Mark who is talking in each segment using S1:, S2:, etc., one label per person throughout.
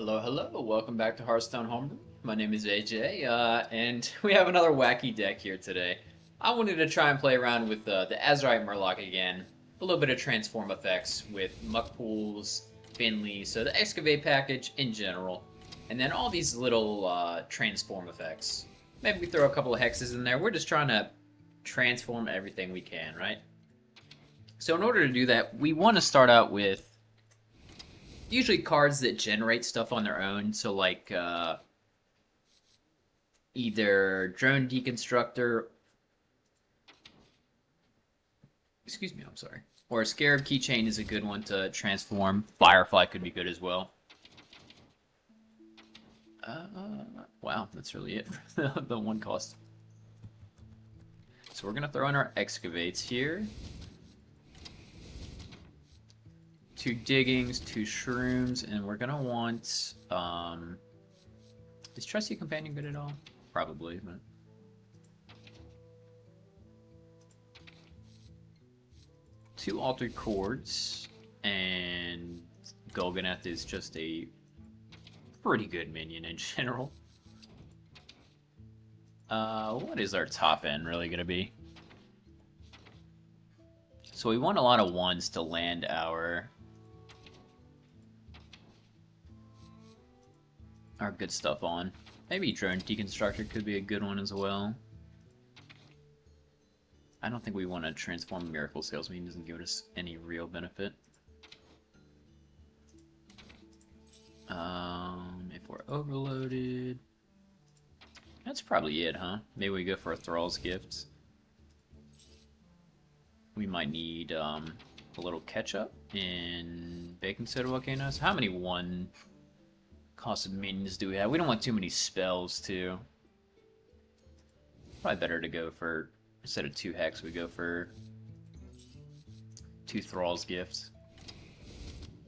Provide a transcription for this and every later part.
S1: Hello, hello. Welcome back to Hearthstone Homebrew. My name is AJ, and we have another wacky deck here today. I wanted to try and play around with the Azurite Murloc again. A little bit of transform effects with Muck Pools, Finley, so the Excavate package in general. And then all these little transform effects. Maybe we throw a couple of hexes in there. We're just trying to transform everything we can, right? So in order to do that, we want to start out with usually cards that generate stuff on their own, so like either Drone Deconstructor, excuse me, I'm sorry, or Scarab Keychain is a good one to transform. Firefly could be good as well. Wow, that's really it for the one cost. So we're gonna throw in our Excavates here. 2 diggings, 2 shrooms, and we're gonna want, is Trusty Companion good at all? Probably, but... two Altered Chords, and Golganeth is just a pretty good minion in general. What is our top end really gonna be? So we want a lot of 1s to land our good stuff on. Maybe Drone Deconstructor could be a good one as well. I don't think we want to transform Miracle Salesman. He doesn't give us any real benefit. If we're overloaded... that's probably it, huh? Maybe we go for a Thrall's Gift. We might need a little catch-up in Baking Soda Volcano. So how many 1 cost of minions do we have? We don't want too many spells, too. Probably better to go for, instead of 2 hex, we go for 2 Thrall's Gifts.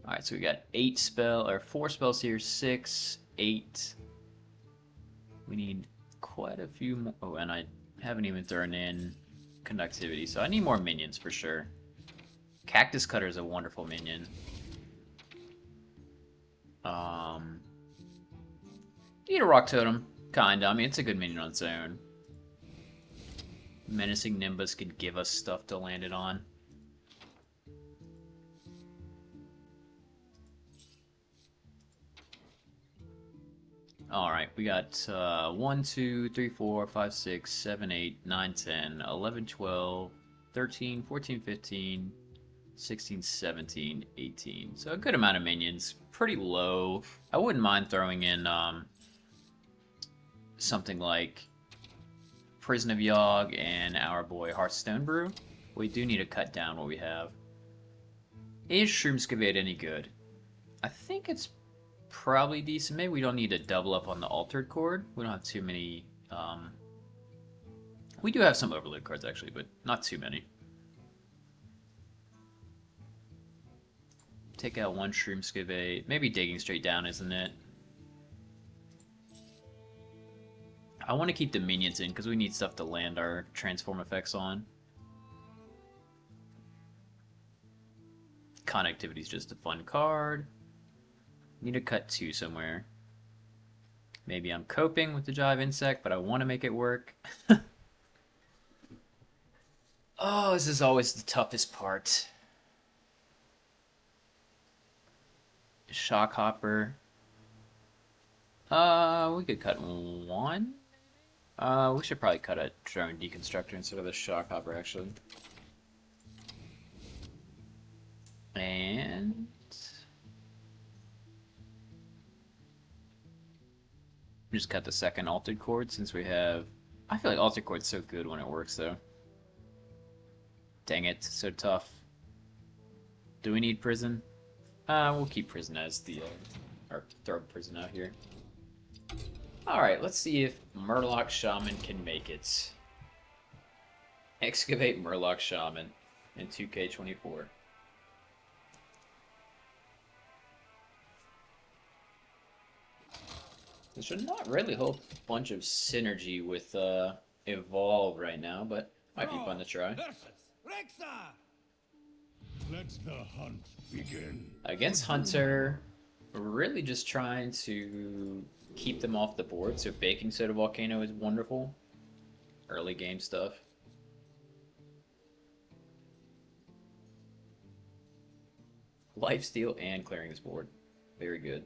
S1: Alright, so we got 4 spells here, 6, 8. We need quite a few more. Oh, and I haven't even thrown in Conductivity, so I need more minions for sure. Cactus Cutter is a wonderful minion. Need a Rock Totem, kinda. I mean, it's a good minion on its own. Menacing Nimbus could give us stuff to land it on. Alright, we got 1, 2, 3, 4, 5, 6, 7, 8, 9, 10, 11, 12, 13, 14, 15, 16, 17, 18. So a good amount of minions. Pretty low. I wouldn't mind throwing in something like Prison of Yogg and our boy Hearthstone Brew. We do need to cut down what we have. Is Shroomscavate any good? I think it's probably decent. Maybe we don't need to double up on the Altered Chord. We don't have too many. We do have some Overload cards actually, but not too many. Take out 1 Shroomscavate. Maybe digging straight down, isn't it? I want to keep the minions in because we need stuff to land our transform effects on. Conductivity is just a fun card. Need to cut 2 somewhere. Maybe I'm coping with the Jive Insect, but I want to make it work. Oh, this is always the toughest part. Shock Hopper. We could cut 1. We should probably cut a Drone Deconstructor instead of the Shock Hopper, actually. And just cut the second Altered Chord since we have... I feel like Altered Chord's so good when it works, though. Dang it, so tough. Do we need Prison? We'll keep Prison as the... or throw Prison out here. Alright, let's see if Murloc Shaman can make it. Excavate Murloc Shaman in 2K24. There's not really a whole bunch of synergy with Evolve right now, but might be fun to try.
S2: Let the hunt begin.
S1: Against Hunter, really just trying to keep them off the board. So Baking Soda Volcano is wonderful. Early game stuff. Lifesteal and clearing this board. Very good.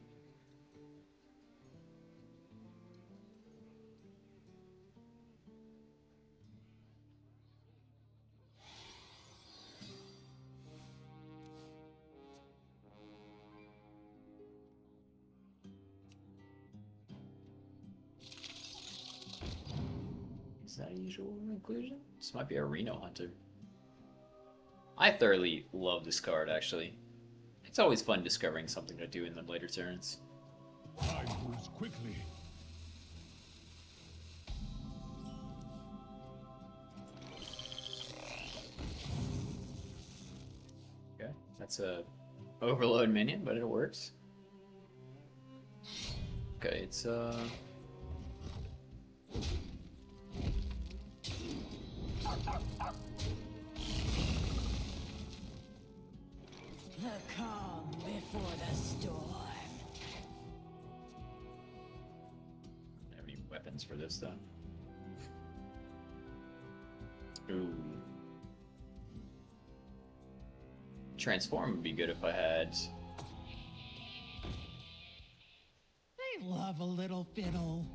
S1: Is that a usual inclusion? This might be a Reno Hunter. I thoroughly love this card, actually. It's always fun discovering something to do in the later turns.
S2: Time moves quickly.
S1: Okay, that's a overload minion, but it works. Okay, it's
S3: The calm before the storm.
S1: don't have any weapons for this though. Ooh. Transform would be good if I had.
S3: I love a little fiddle.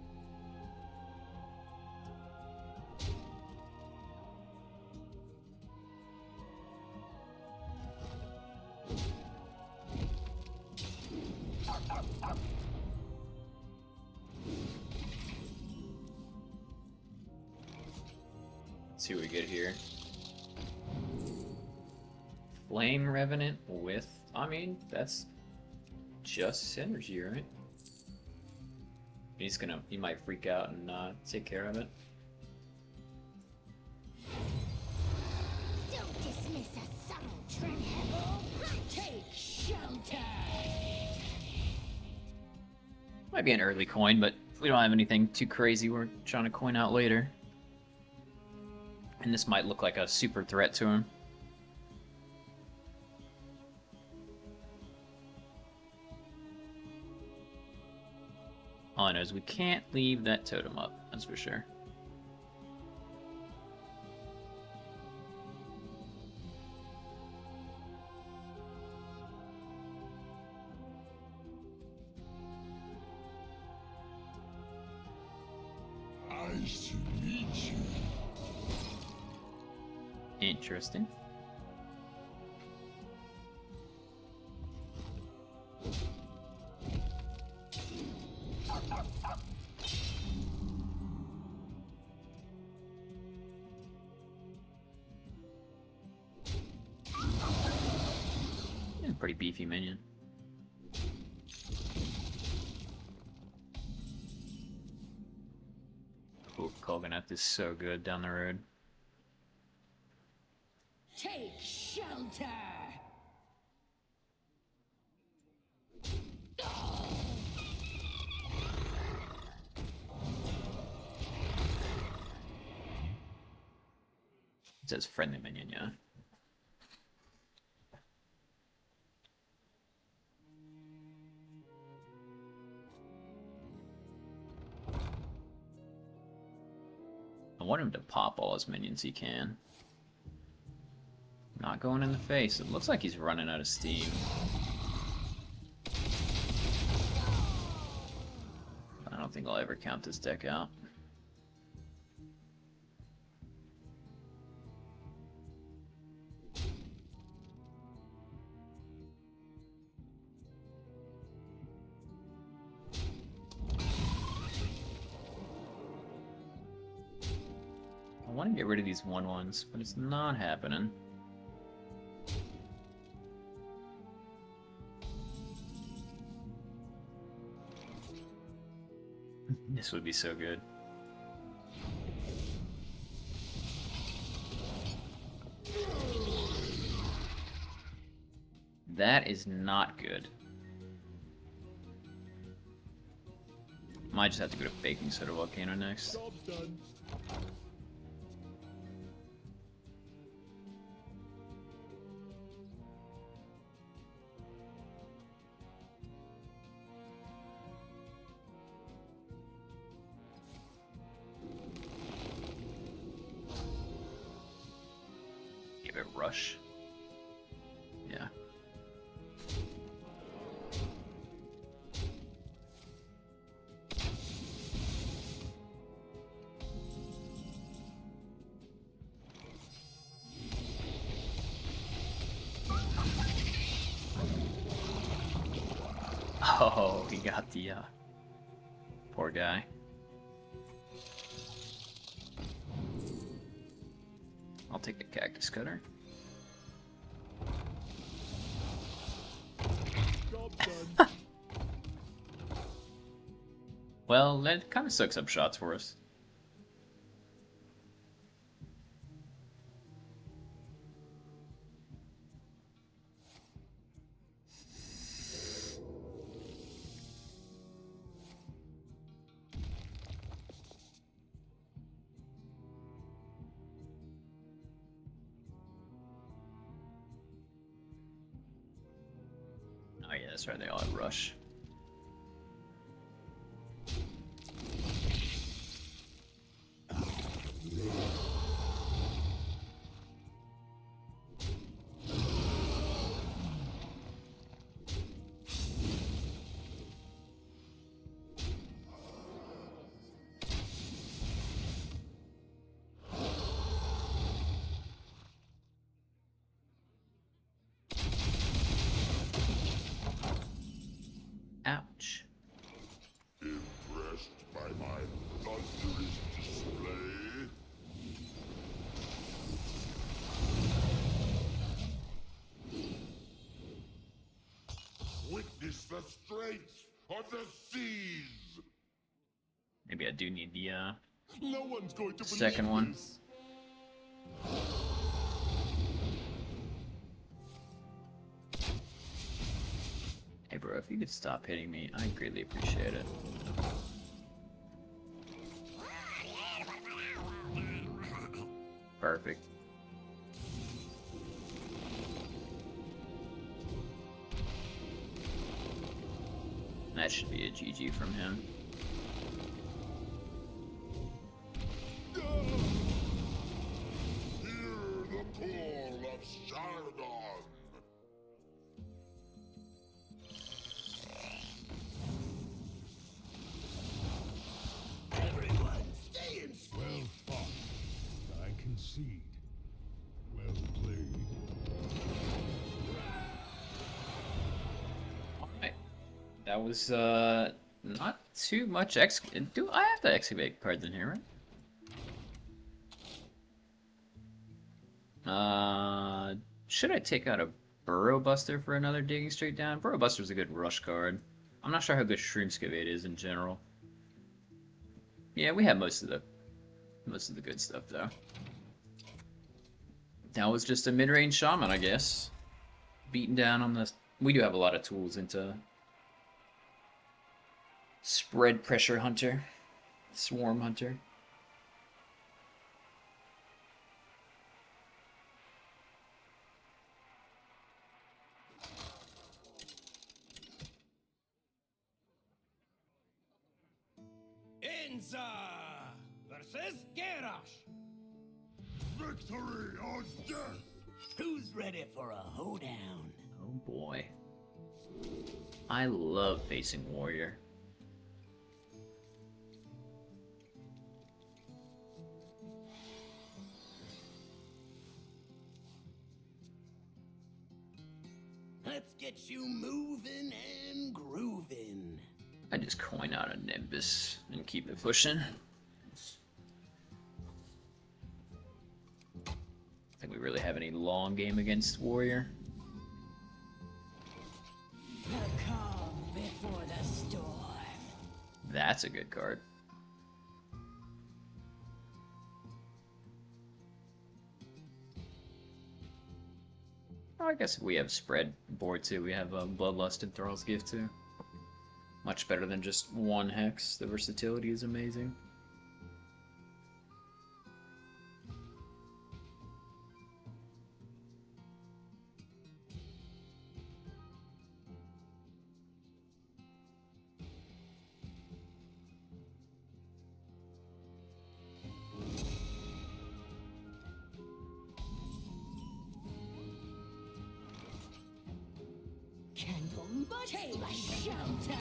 S1: Let's see what we get here. Flame Revenant with, I mean, that's just synergy, right? He might freak out and take care of it.
S3: Don't dismiss a subtle tremble. Take shelter.
S1: Might be an early coin, but we don't have anything too crazy we're trying to coin out later. And this might look like a super threat to him. All I know is we can't leave that totem up, that's for sure.
S2: Nice to meet you.
S1: Interesting. Pretty beefy minion. Ooh, Colganeth is so good down the road.
S3: Take shelter.
S1: It says friendly minion, yeah. I want him to pop all his minions he can. Not going in the face. It looks like he's running out of steam. I don't think I'll ever count this deck out. I want to get rid of these 1/1s, but it's not happening. This would be so good. That is not good. Might just have to go to Baking Soda Volcano next.
S2: Job's done.
S1: Give it rush. Yeah. Oh, he got the poor guy. I'll take a Cactus Cutter. Well, that kind of sucks up shots for us. Oh yeah, that's right, they all have rush. Ouch.
S2: Impressed by my thunderous display? Witness the strength of the seas!
S1: Maybe I do need the
S2: No one's going to
S1: second
S2: believe
S1: one.
S2: this.
S1: Hey bro, if you could stop hitting me, I'd greatly appreciate it. Perfect. That should be a GG from him.
S2: Hear the call of Shaman!
S3: Everyone, stay in.
S2: Well fought. I concede. Well played.
S1: Alright. That was not too much do I have the Excavate cards in here, right? Should I take out a Burrow Buster for another Digging Straight Down? Burrow Buster's a good rush card. I'm not sure how good Shroomscavate is in general. Yeah, we have most of the good stuff though. That was just a mid-range Shaman, I guess. Beating down on the. We do have a lot of tools into Spread Pressure Hunter, Swarm Hunter.
S4: Inza versus Garrosh.
S2: Victory or death!
S4: Who's ready for a hoedown?
S1: Oh boy. I love facing Warrior.
S4: Let's get you moving and grooving.
S1: I just coin out a Nimbus and keep it pushing. Think we really have any long game against Warrior?
S3: The calm before the storm.
S1: That's a good card. Oh, I guess we have spread board too. We have Bloodlust and Thrall's Gift too. Much better than just one hex. The versatility is amazing.
S3: but take shelter.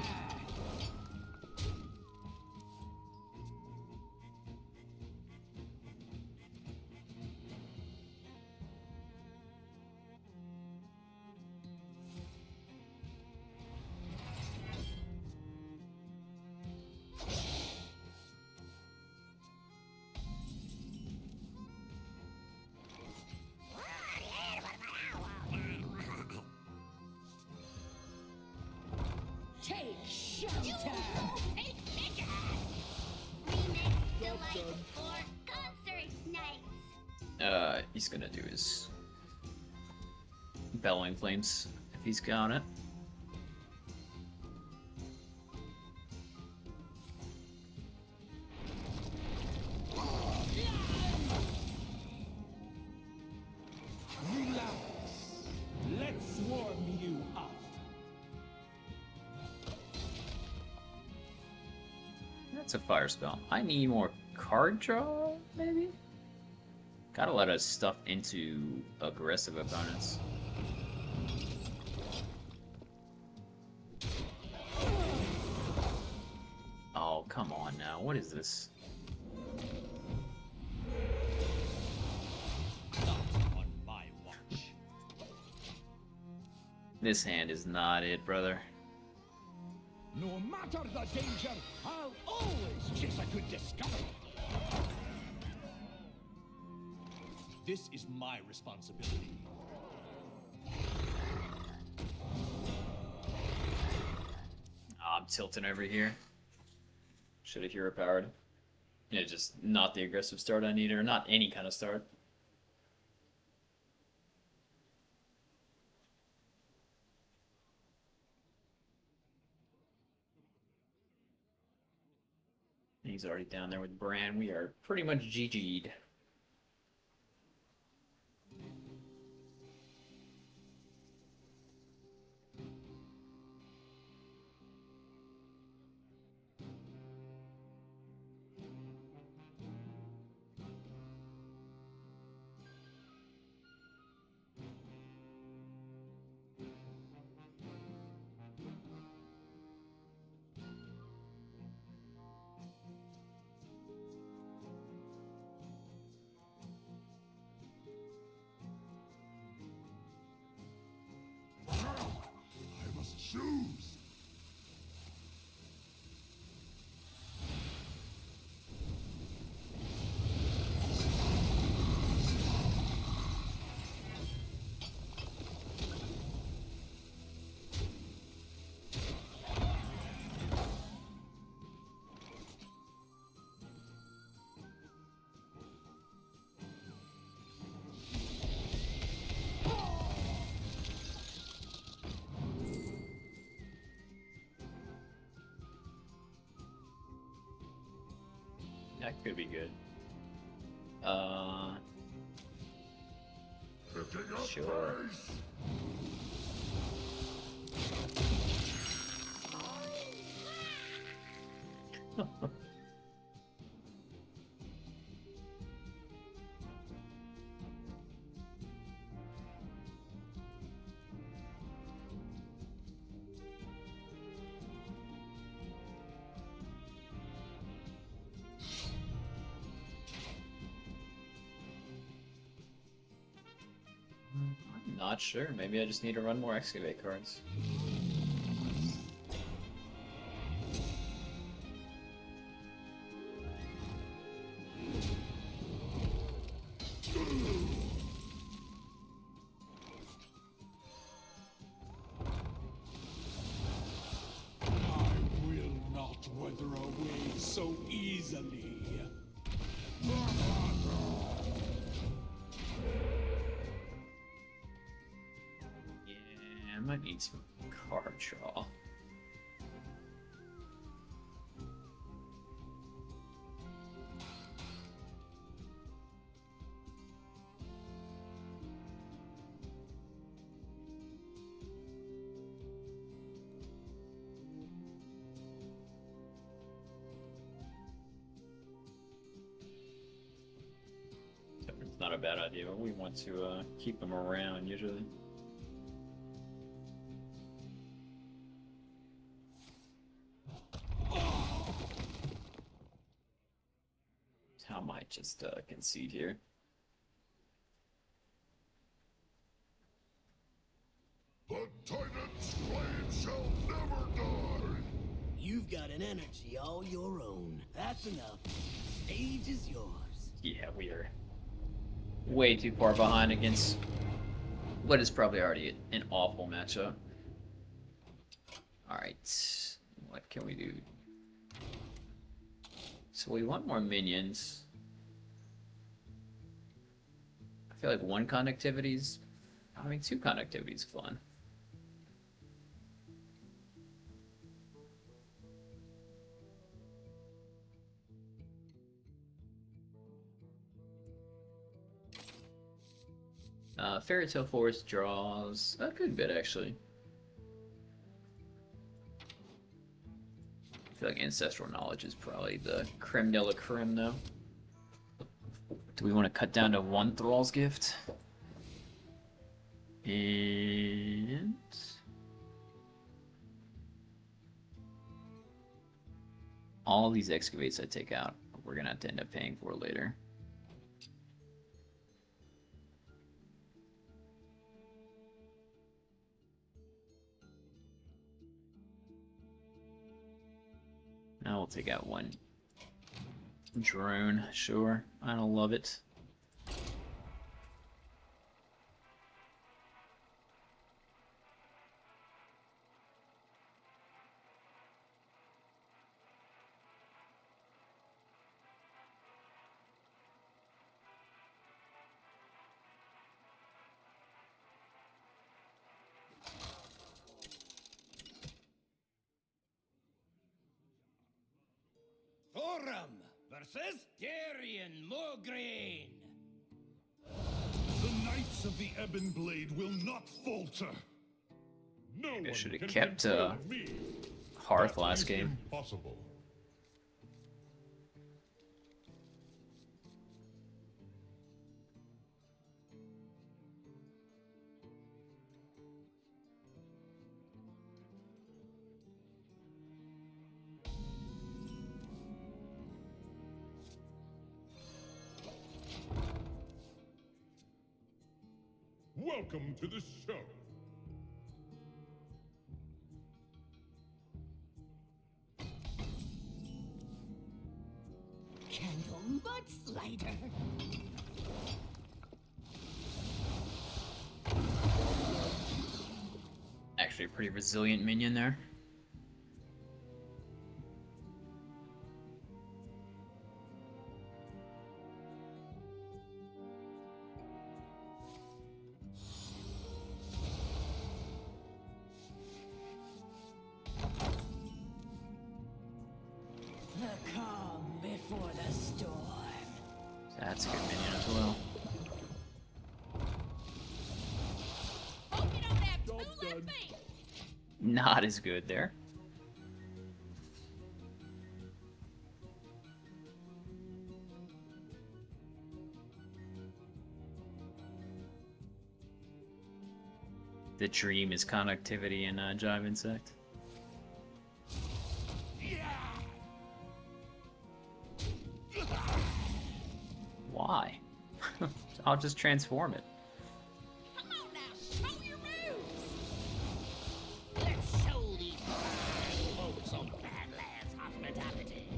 S3: Take shelter.
S1: He's gonna do his Bellowing Flames if he's got it.
S4: Relax. Let's warm you up.
S1: That's a fire spell. I need more card draw, maybe? Got a lot of stuff into aggressive opponents. Oh, come on now. What is this?
S4: Not on my watch.
S1: This hand is not it, brother.
S4: No matter the danger, I'll always chase a good discovery. This is my responsibility.
S1: I'm tilting over here. Should have hero powered. Yeah, just not the aggressive start I need, or not any kind of start. He's already down there with Bran. We are pretty much GG'd.
S2: I must choose.
S1: That could be good.
S2: Picking up
S1: Sure.
S2: pace.
S1: I'm not sure. Maybe I just need to run more Excavate cards.
S4: I will not wither away so easily.
S1: Yeah, I might need some card draw. It's not a bad idea, but we want to keep them around usually. might just concede here.
S2: The Titan's flame shall never die!
S5: You've got an energy all your own. That's enough. Stage is yours.
S1: Yeah, we are way too far behind against what is probably already an awful matchup. Alright, what can we do? So we want more minions. I feel like one conductivity's... I mean, two conductivity's fun. Fairy Tale Forest draws a good bit, actually. I feel like Ancestral Knowledge is probably the creme de la creme, though. Do we want to cut down to one Thrall's Gift? And... all these excavates I take out, we're going to have to end up paying for later. Now we'll take out one drone, sure. I don't love it.
S5: Forum versus Darian Mograine.
S4: The Knights of the Ebon Blade will not falter. No
S1: I
S4: one
S1: should have
S4: can
S1: kept
S4: control me.
S1: Hearth
S4: That
S1: last
S4: is
S1: game.
S4: Impossible. Welcome to the show.
S3: Candle Mudslider.
S1: Actually a pretty resilient minion there.
S3: The calm before the storm.
S1: That's a good minion as well.
S3: Hope you don't have two
S4: Job
S3: left
S4: done.
S3: feet.
S1: Not as good there. The dream is conductivity and Jive Insect. Why? I'll just transform it.
S3: Come on now, show your moves. Let's show these fine folks some Badlands hospitality.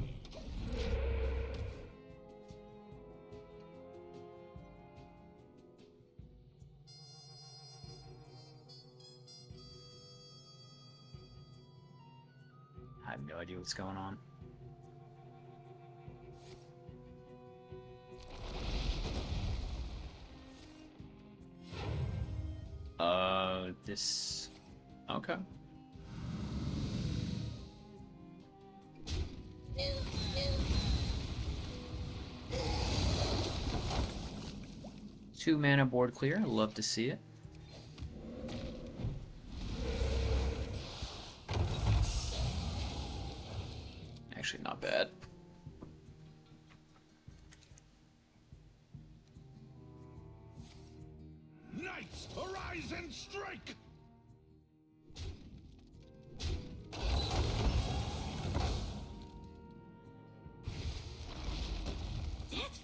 S1: I have no idea what's going on. This... okay. Two mana board clear, I love to see it. Actually, not bad.
S4: Knights, arise and strike!
S3: That's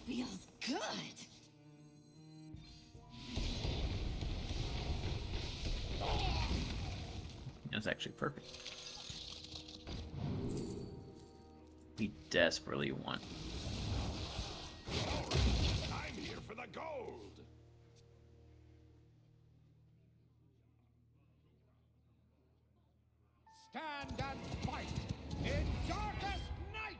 S3: Good.
S1: That's actually perfect. We desperately want.
S2: I'm here for the gold.
S4: Stand and fight in darkest night!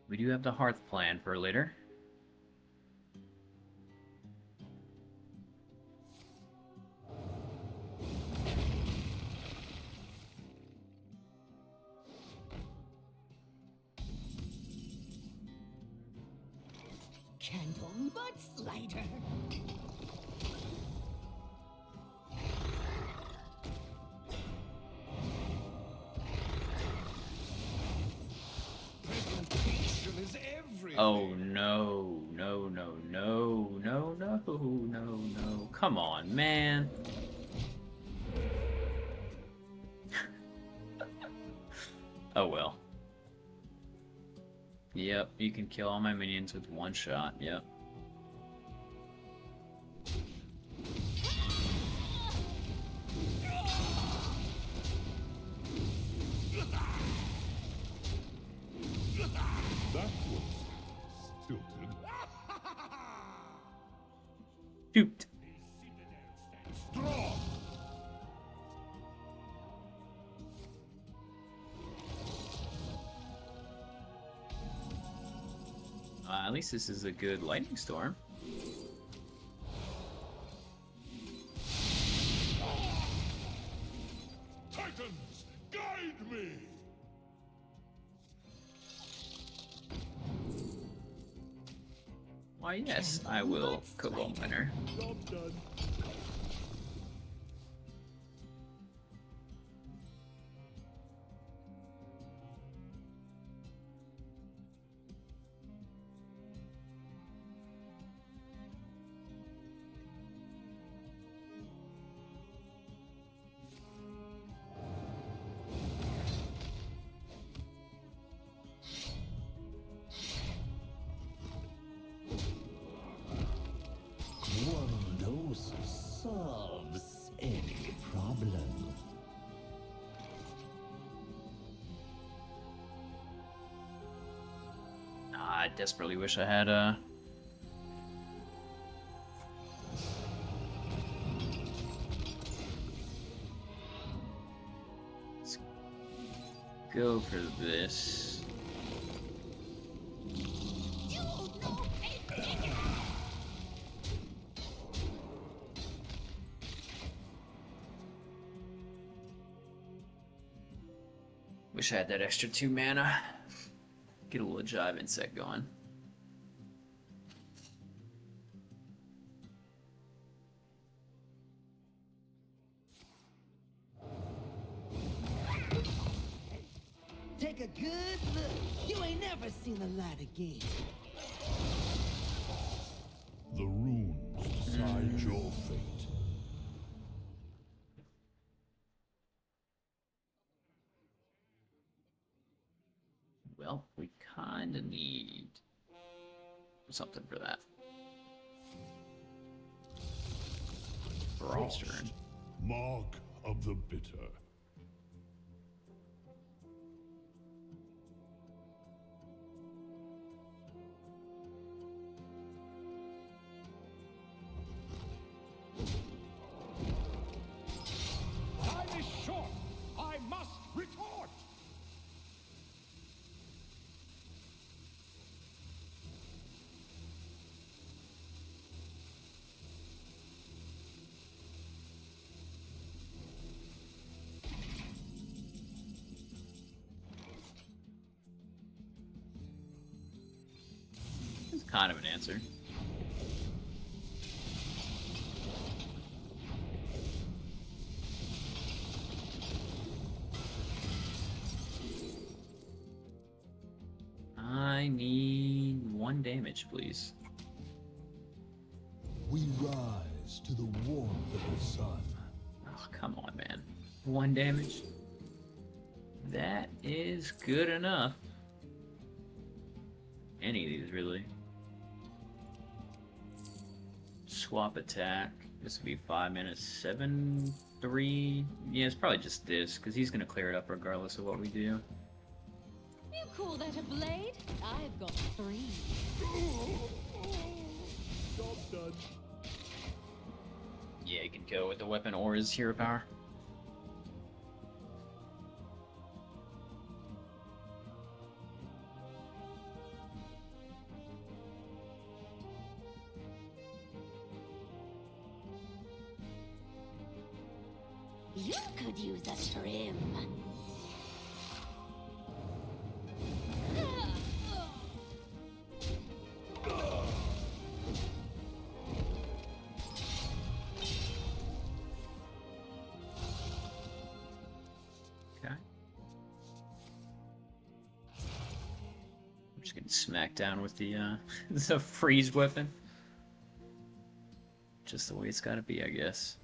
S1: We do have the hearth plan for later.
S3: Candle much lighter.
S4: Presentation is everything.
S1: Oh no, no, no, no, no, no, no, no. Come on, man. Oh well. Yep, you can kill all my minions with one shot, yep.
S2: That was stilted.
S1: Shoot!
S2: Thrall.
S1: At least this is a good lightning storm.
S2: Titans, guide me.
S1: Why yes, I will, Kobold Miner.
S2: Job done.
S5: One dose solves any problem.
S1: I desperately wish I had a. Let's go for this. Wish I had that extra 2 mana. Get a little jive insect going.
S5: Take a good look. You ain't never seen the light again.
S2: The runes decide your fate.
S1: Well, we kinda need something for that. Thrall's turn.
S2: Mark of the bitter.
S4: Time is short. I must retort.
S1: It's kind of an answer. damage, please.
S4: We rise to the warmth of the sun.
S1: Oh, come on, man. 1 damage? That is good enough. Any of these, really. Swap attack. This would be 5 minutes. 7, 3. Yeah, it's probably just this, because he's going to clear it up regardless of what we do.
S6: You call that a blade? I've got 3.
S4: Job done.
S1: Yeah, you can go with the weapon or his hero power.
S3: You could use a trim.
S1: Okay. I'm just getting smacked down with the the freeze weapon. Just the way it's gotta be, I guess.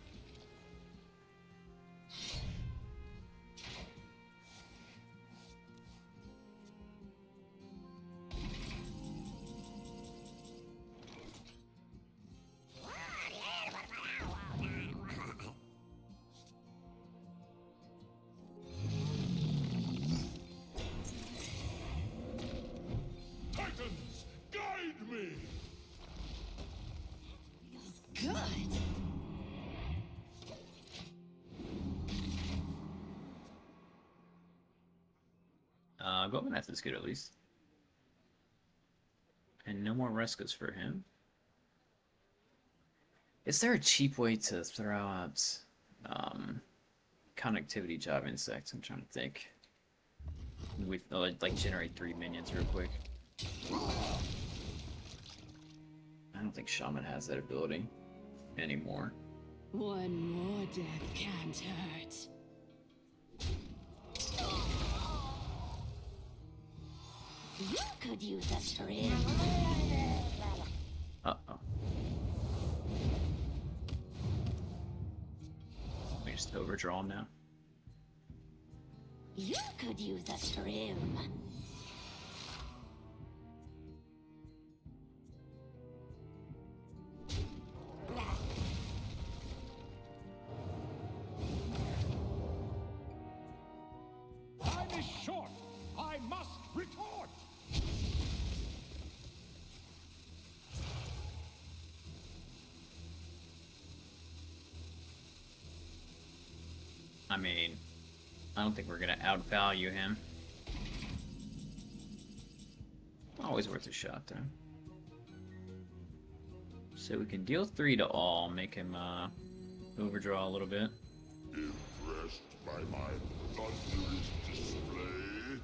S2: Titans, guide me!
S3: Good.
S1: Goblin Knife is good at least. And no more rescues for him. Is there a cheap way to throw out conductivity job insects? I'm trying to think. With like generate 3 minions real quick. I don't think Shaman has that ability anymore.
S6: One more death can't hurt.
S3: You could use a trim.
S1: Uh-oh. We just overdraw him now.
S3: You could use a trim.
S4: Time is short. I must retort.
S1: I mean, I don't think we're gonna outvalue him. Always worth a shot, though. So we can deal 3 to all, make him overdraw a little bit.
S2: Impressed by my thunderous display?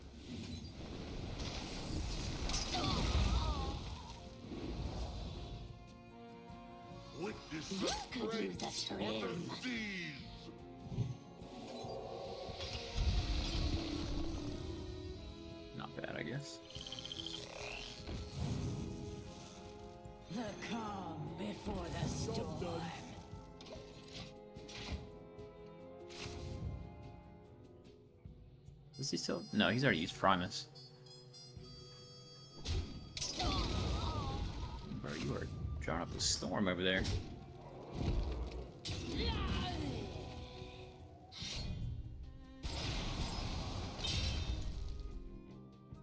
S2: Witness
S3: You
S2: the
S3: could use a
S2: strength of
S3: trim.
S2: the seas!
S1: Not bad, I guess.
S5: The calm before the storm.
S1: Is he still? No, he's already used Primus. Bro, you are drawing up a storm over there.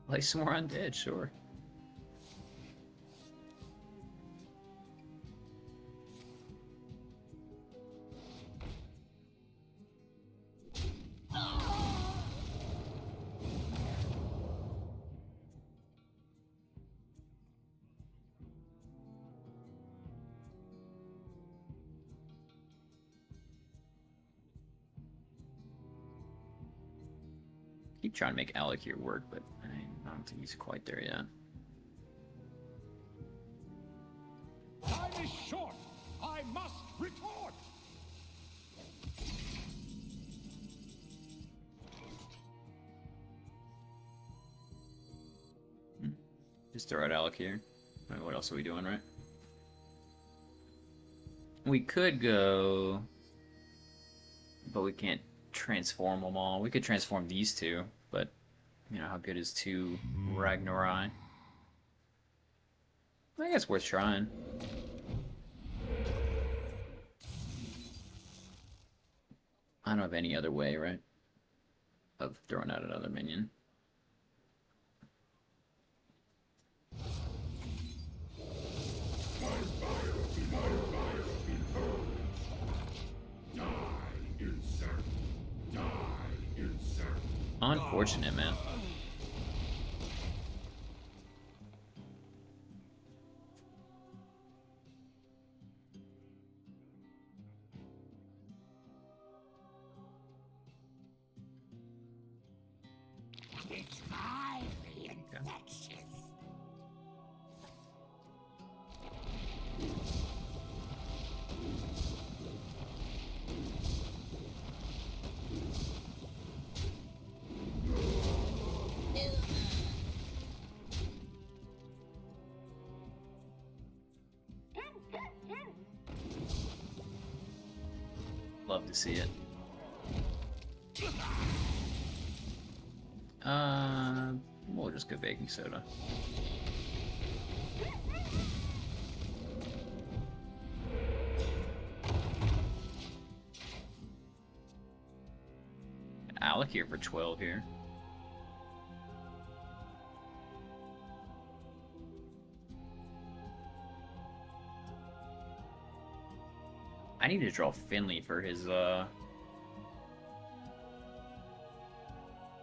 S1: Play some more undead, sure. Keep trying to make Alec here work, but I don't think he's quite there yet.
S4: Time is short. I must retort.
S1: Just throw out Alec here. Alright, what else are we doing, right? We could go... But we can't transform them all. We could transform these two, but... You know, how good is 2 Ragnarai? I guess worth trying. I don't have any other way, right? Of throwing out another minion. Unfortunate, man.
S3: It's highly infectious.
S1: Love to see it. We'll just go baking soda. Alec here for 12 here. I need to draw Finley for his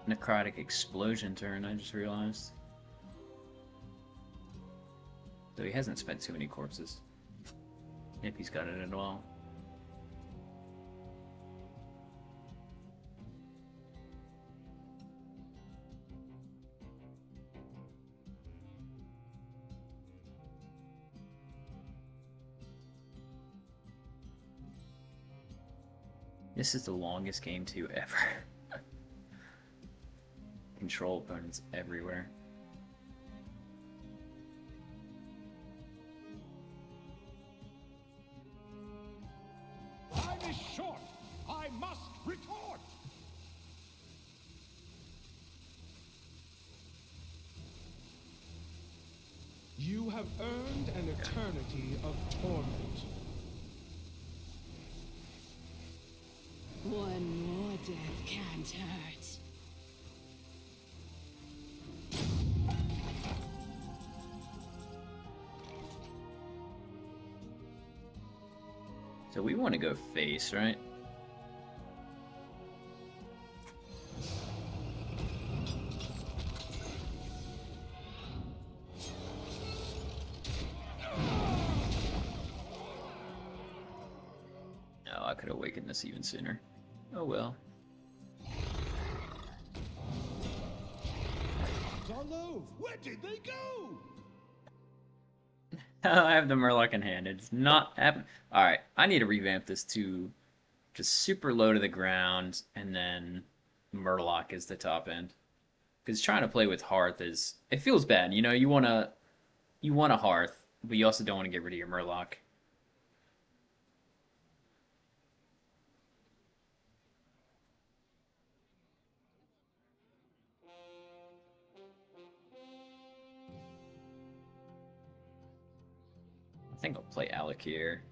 S1: necrotic explosion turn, I just realized. So he hasn't spent too many corpses. If he's got it at all. This is the longest game 2 ever. Control opponents everywhere.
S4: Time is short. I must retort. You have earned an eternity of torment.
S6: One more death can't hurt.
S1: So we want to go face, right? Oh, I could awaken this even sooner. Oh well.
S4: Zarlove, where did they go?
S1: I have the Murloc in hand. It's not happening. Alright, I need to revamp this to just super low to the ground, and then Murloc is the top end. Because trying to play with Hearth is... It feels bad, you know? You want a Hearth, but you also don't want to get rid of your Murloc. I think I'll play Alec here.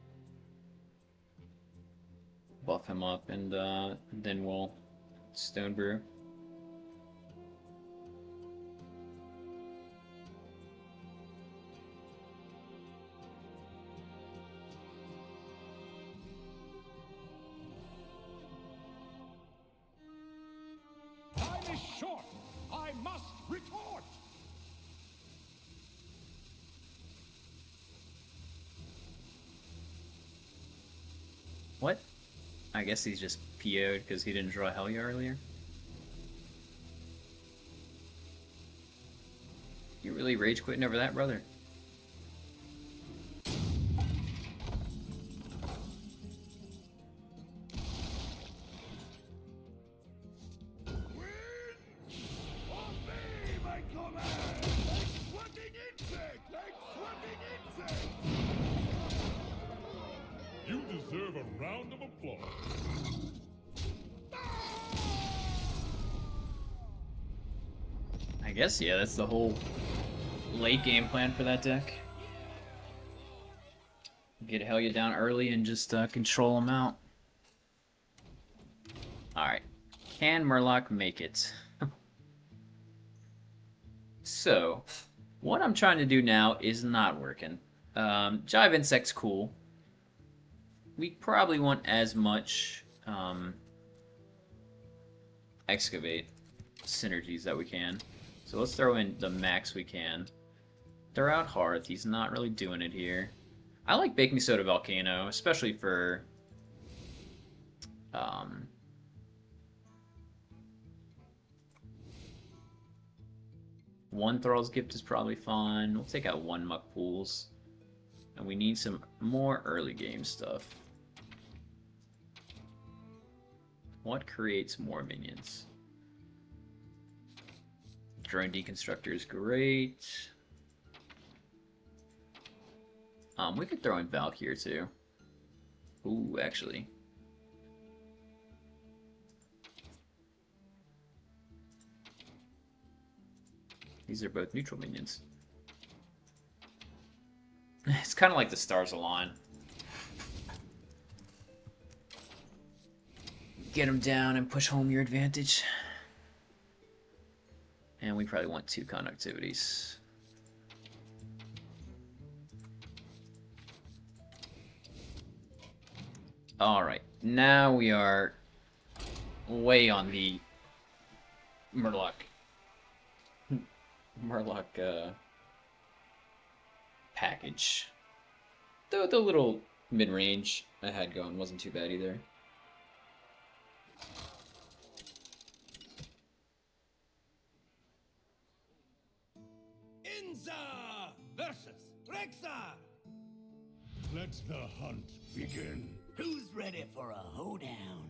S1: Buff him up, and then we'll Stone Brew.
S4: Time is short. I must retort.
S1: What? I guess he's just PO'd because he didn't draw Helya earlier. You really rage quitting over that, brother?
S2: Obey my command! Like sweating insect! Like sweating a round of applause.
S1: I guess, yeah, that's the whole late game plan for that deck. Get Helya down early and just control them out. Alright. Can Murloc make it? So, what I'm trying to do now is not working. Jive Insect's cool. We probably want as much Excavate synergies that we can. So let's throw in the max we can. Throw out Hearth. He's not really doing it here. I like Baking Soda Volcano, especially for one Thrall's Gift is probably fun. We'll take out one Muck Pools. And we need some more early game stuff. What creates more minions? Drone Deconstructor is great. We could throw in Valk here too. Ooh, actually. These are both neutral minions. It's kind of like the stars align. Get them down and push home your advantage. And we probably want 2 conductivities. Alright, now we are way on the Murloc package. The little mid-range I had going wasn't too bad either.
S4: Inza versus Rexar.
S2: Let the hunt begin.
S5: Who's ready for a hoedown?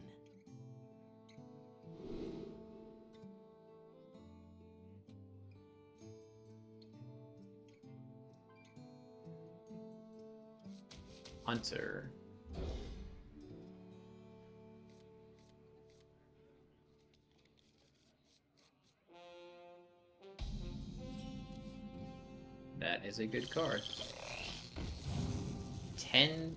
S1: Hunter. That is a good card. 10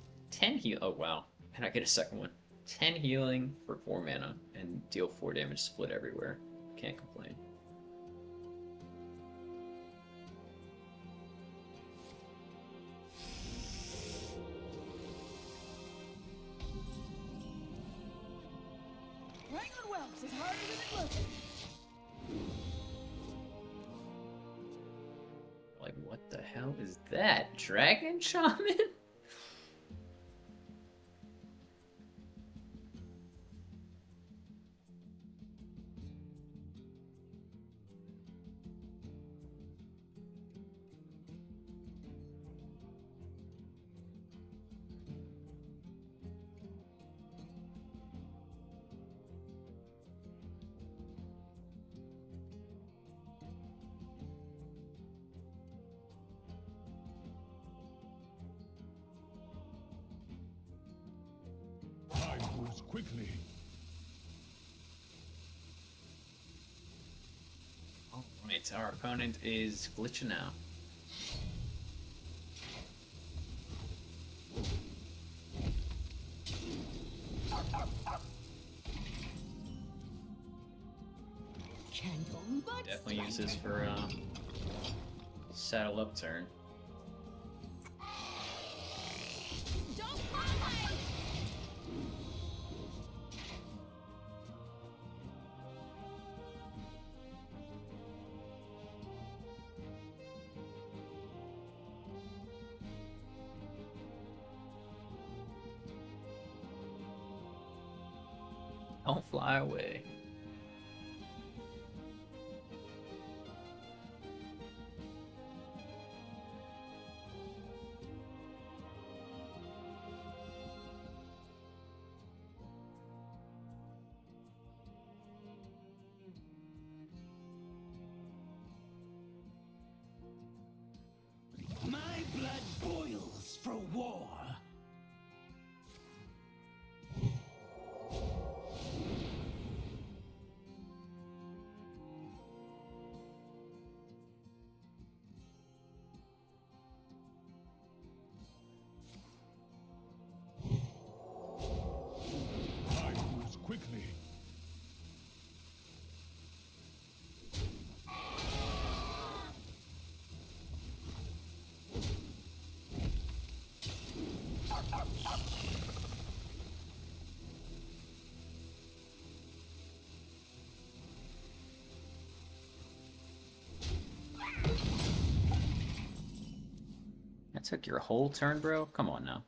S1: heal. Oh wow. And I get a second one. 10 healing for 4 mana and deal 4 damage split everywhere. Can't complain.
S6: Wrangling whelps is harder than it looks.
S1: Like, what the hell is that? Dragon Shaman?
S2: Time moves quickly.
S1: Alright, our opponent is glitching out.
S6: Candle butt
S1: Definitely use this for saddle up turn.
S6: Don't cry!
S1: Don't fly away.
S5: My blood boils for war.
S1: took your whole turn, bro? Come on now.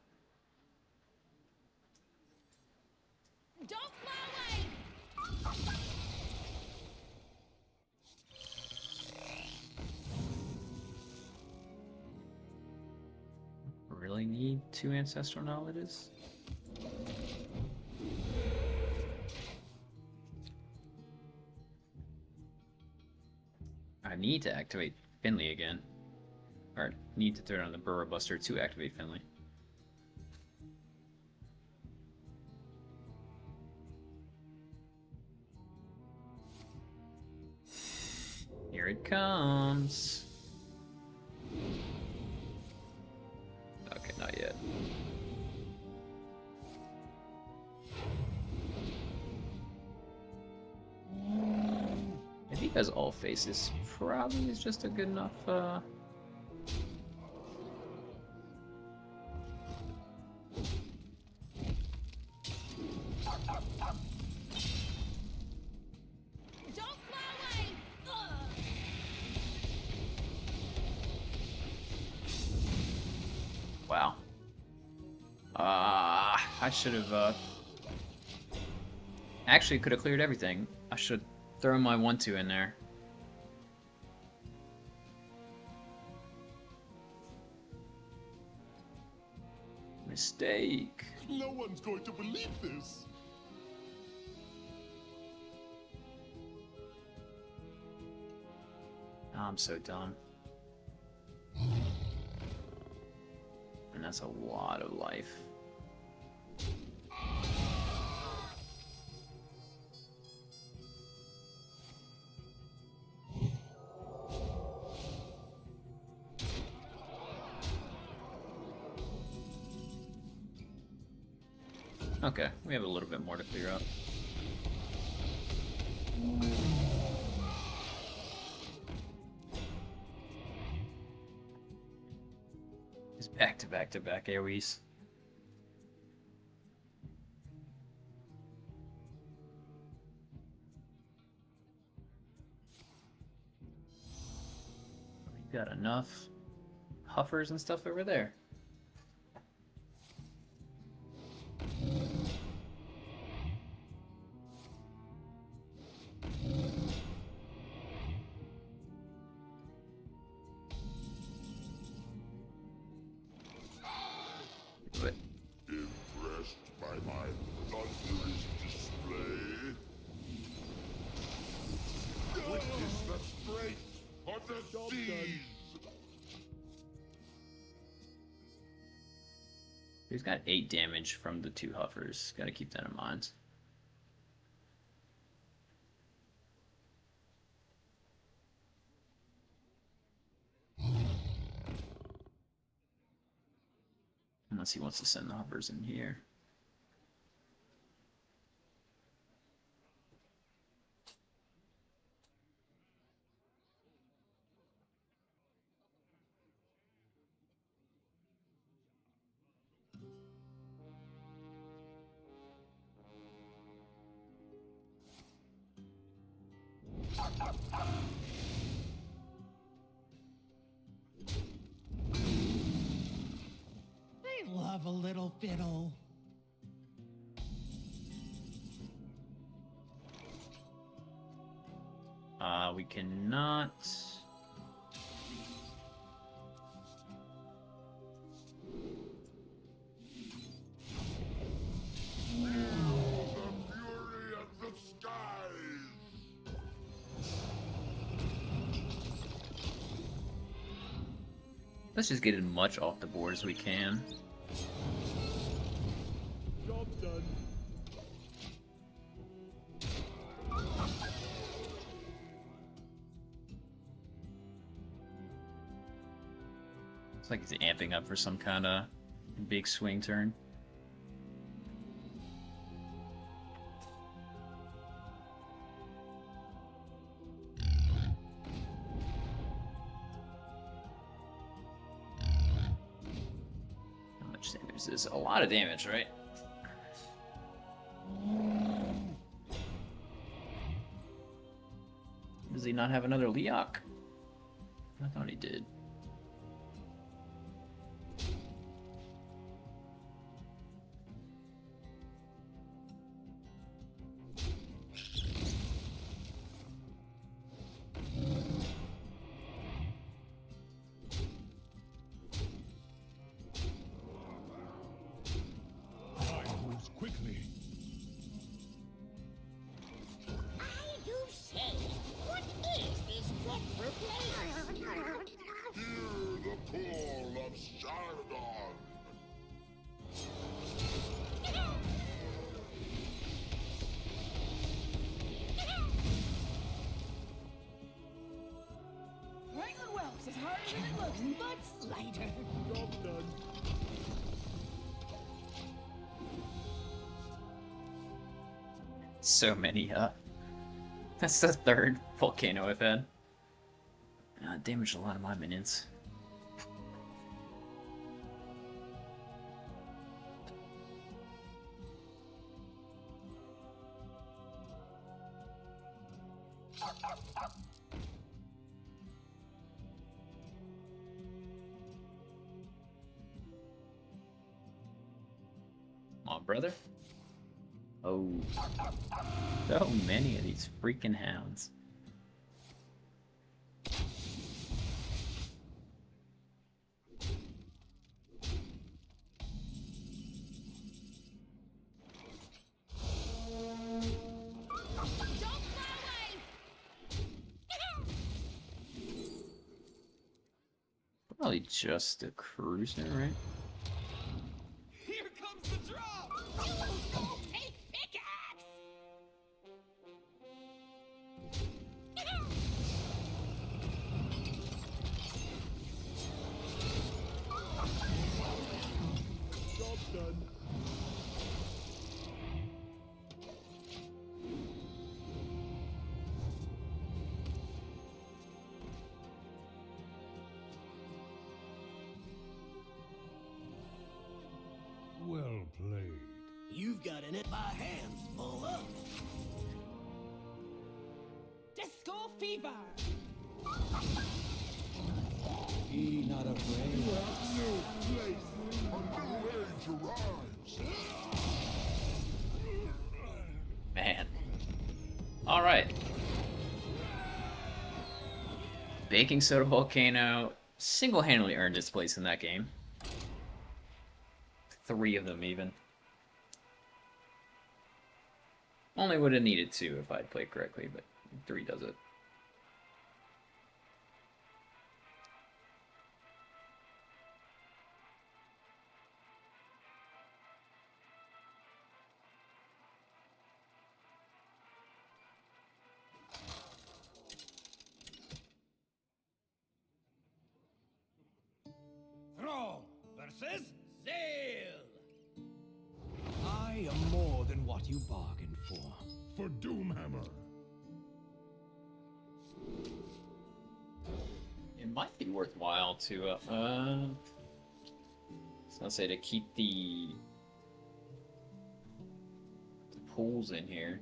S6: Don't fly away!
S1: Really need 2 Ancestral Knowledges? I need to activate Finley again. Or need to turn on the Burrow Buster to activate Finley. Here it comes. Okay, not yet. If he has all faces, probably is just a good enough,
S6: Don't fly away! Ugh.
S1: Wow. I should have, actually could have cleared everything. I should throw my 1/2 in there. Mistake.
S2: No one's going to believe this.
S1: I'm so dumb. And that's a lot of life. Okay, we have a little bit more to clear up. It's back-to-back-to-back AoEs. We've got enough huffers and stuff over there.
S2: Impressed by my thunderous display? Witness the strength of the seas!
S1: He's got 8 damage from the 2 huffers. Gotta keep that in mind. Unless he wants to send the huffers in here.
S5: They love a little fiddle.
S1: We cannot.
S2: The fury of the skies!
S1: Let's just get as much off the board as we can.
S4: Job's done.
S1: It's like he's amping up for some kind of big swing turn. How much damage is this? A lot of damage, right? Does he not have another Leok? I thought he did.
S2: Hear the call of Shaman.
S3: Wrangling whelps is harder than it looks, but lighter.
S4: Job done.
S1: So many, that's the third volcano I've had. Damaged a lot of my minions. Come on, brother. Oh, so many of these freaking hounds. Probably just a cruiser, right?
S3: Here comes the drop! You will take pickaxe!
S4: Job done. Well played.
S5: You've got in it by hands full up.
S3: Disco fever!
S4: Be not afraid.
S2: A new age arrives.
S1: Man. Alright. Baking Soda Volcano single-handedly earned its place in that game. 3 of them, even. Only would have needed 2 if I'd played correctly, but 3 does it.
S4: Thrall versus Zale. I am more than what you bargained for.
S2: For Doomhammer.
S1: It might be worthwhile to, I was gonna say to keep the pools in here.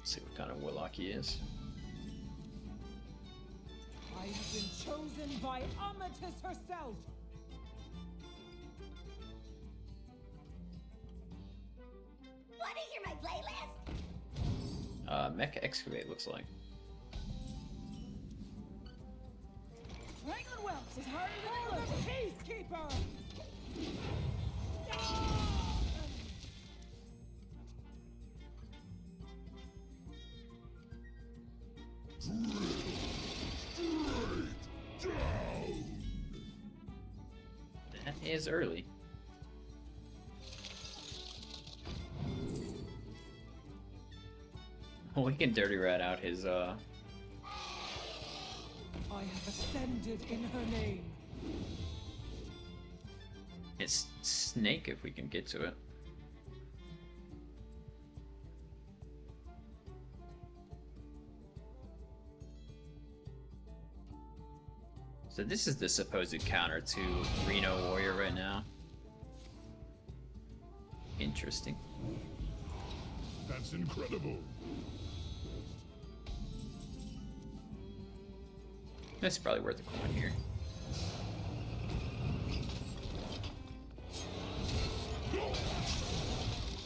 S1: See what kind of warlock he is.
S3: I have been chosen by Amatis herself!
S7: Wanna hear my playlist?
S1: Mech Excavate looks like.
S3: Wrangling whelps is harder than it looks! Peacekeeper!
S1: That is early. We can dirty rat out his
S3: I have ascended in her name.
S1: his snake if we can get to it. So this is the supposed counter to Reno Warrior right now. Interesting.
S2: That's incredible.
S1: That's probably worth a coin here.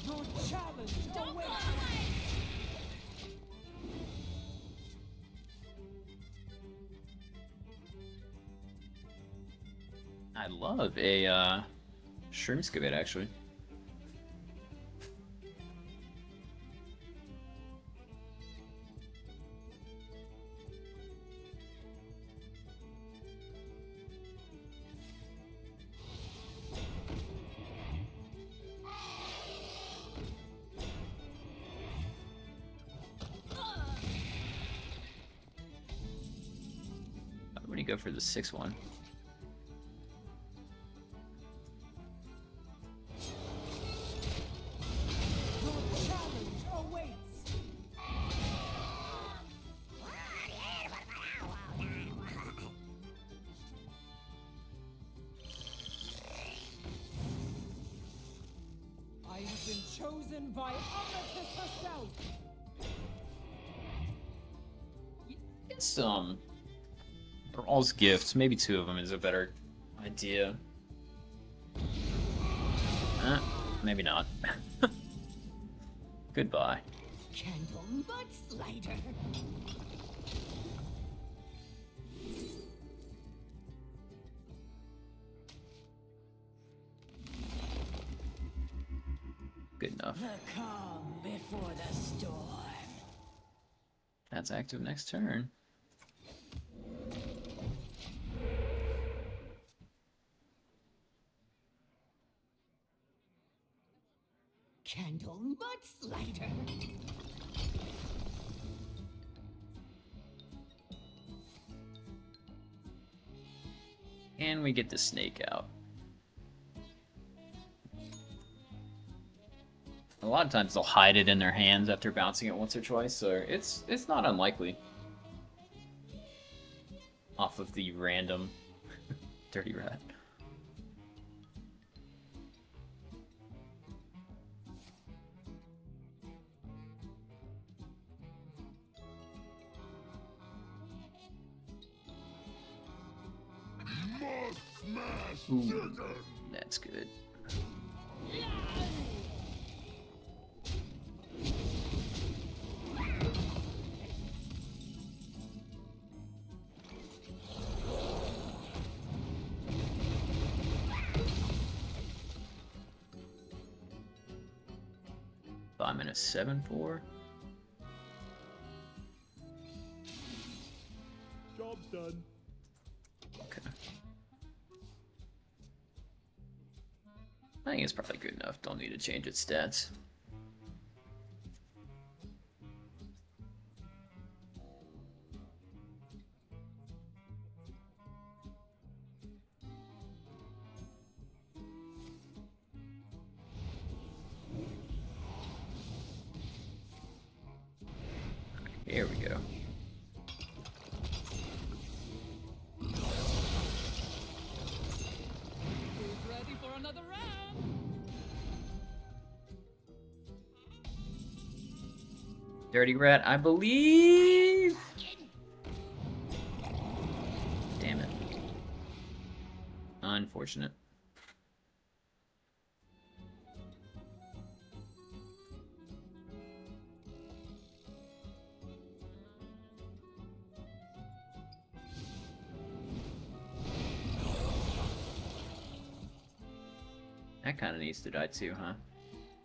S4: Your challenge awaits.
S1: I love a Shroomscavate actually. Why would he go for the 6-1?
S4: Your challenge awaits. I have been chosen by Armistice herself.
S1: It's Thrall's gifts. Maybe 2 of them is a better idea. Maybe not. Goodbye.
S3: Candle Mudslider.
S1: Good enough.
S5: The calm before the storm.
S1: That's active next turn.
S3: Candle Mudslider.
S1: And we get the snake out. A lot of times they'll hide it in their hands after bouncing it once or twice, so it's not unlikely. Off of the random Dirty Rat. Ooh, that's good. I'm in a 7-4.
S4: Job's done.
S1: Okay. I think it's probably good enough. Don't need to change its stats. Here we go.
S6: Who's ready for another round?
S1: Dirty Rat, I believe. Damn it. Unfortunate. That kind of needs to die too, huh?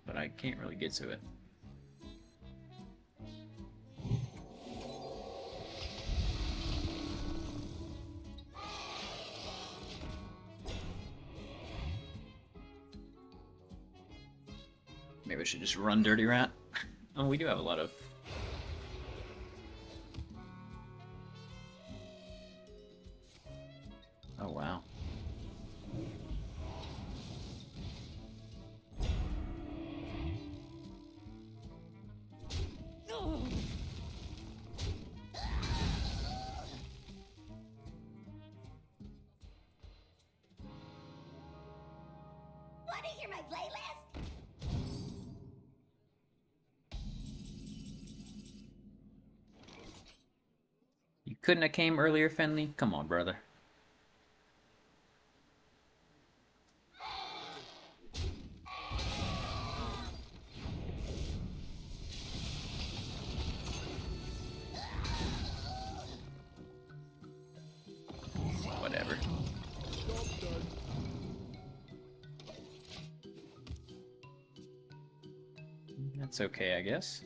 S1: But I can't really get to it. Maybe I should just run Dirty Rat. Oh, we do have a lot of... Oh, wow.
S7: Want to hear my playlist?
S1: Couldn't have came earlier, Finley? Come on, brother. Whatever. That's okay, I guess.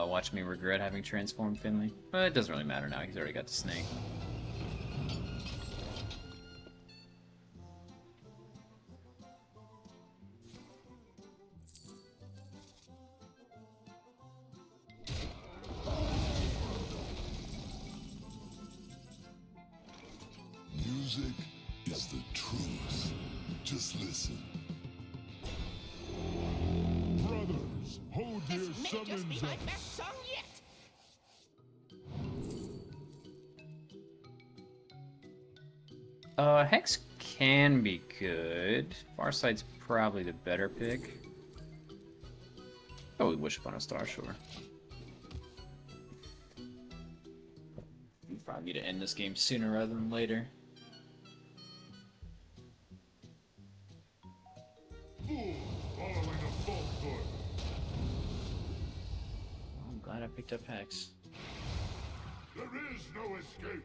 S1: Watch me regret having transformed Finley. But it doesn't really matter now, he's already got the snake.
S2: Music is the truth. Just listen. Brothers, hold your
S3: This may just be
S2: summons
S3: my
S2: up.
S3: best song yet.
S1: Hex can be good. Farsight's probably the better pick. Oh, we wish upon a star, sure. We probably need to end this game sooner rather than later.
S2: Fool following a falsehood.
S1: I'm glad I picked up Hex.
S2: There is no escape.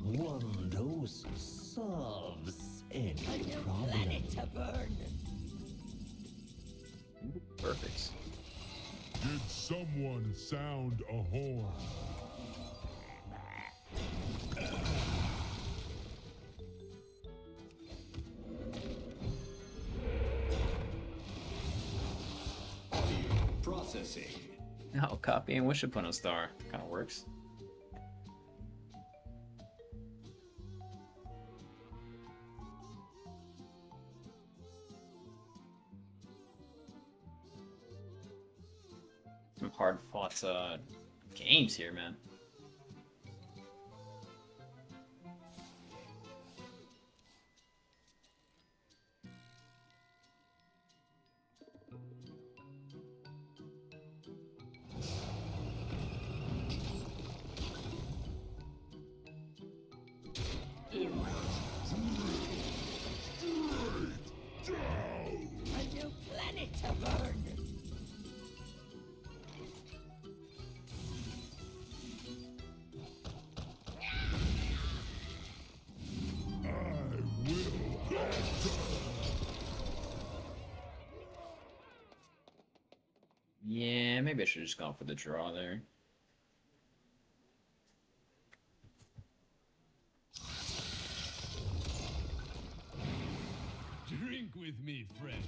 S5: One dose solves any problem.
S3: Planet to burn.
S1: Perfect.
S2: Did someone sound a horn?
S4: Processing.
S1: Oh, copy and wish upon a star. Kind of works. Some hard-fought games here, man.
S3: A new planet to burn.
S1: Yeah, maybe I should have just gone for the draw there.
S4: Drink with me, friend.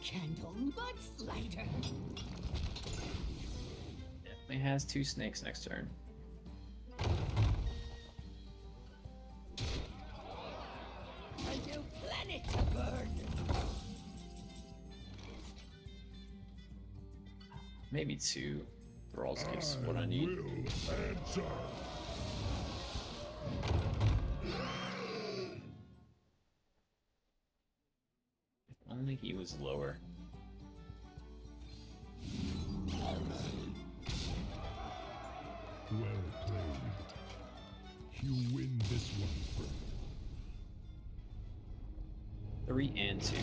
S3: Candle mudslider.
S1: Definitely has two snakes next turn.
S3: A new planet to burn.
S1: Maybe two. Thralls gives what I need.
S2: Will answer.
S1: If only he was lower.
S2: Well played. You win this one, friend.
S1: 3 and 2.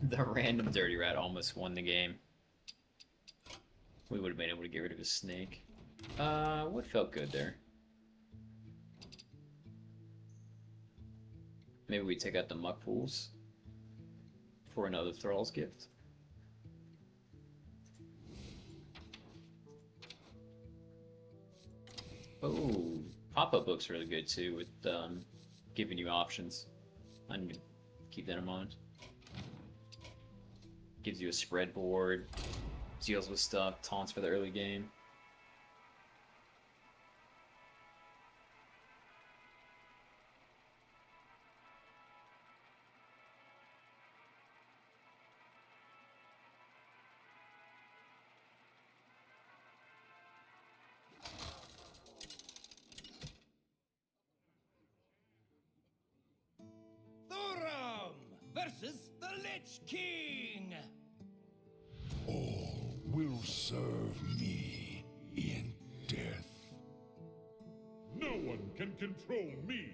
S1: The random Dirty Rat almost won the game. We would have been able to get rid of his snake. What felt good there? Maybe we take out the Muck Pools for another Thrall's Gift. Oh, pop-up book's really good too with giving you options. I need to keep that in mind. Gives you a spread board, deals with stuff, taunts for the early game.
S4: Versus the Lich King!
S2: All will serve me in death. No one can control me.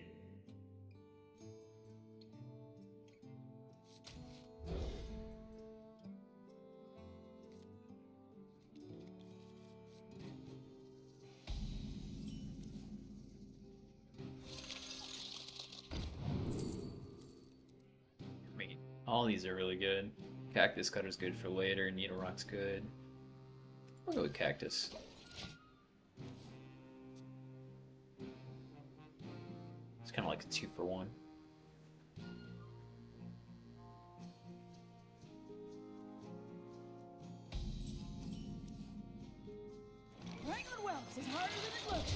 S1: All these are really good. Cactus Cutter's good for later, Needle Rock's good. I'll go with Cactus. It's kind of like a 2-for-1.
S3: Wrangling whelps is harder than it looks.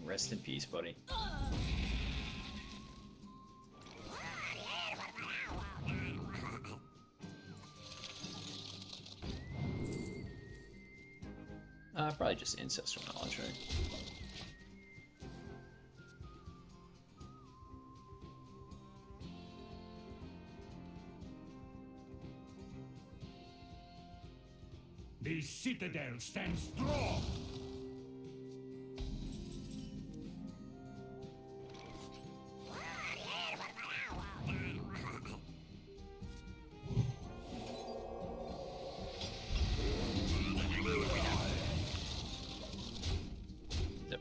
S1: Rest in peace, buddy. Probably just Ancestral Knowledge, right?
S2: The citadel stands strong.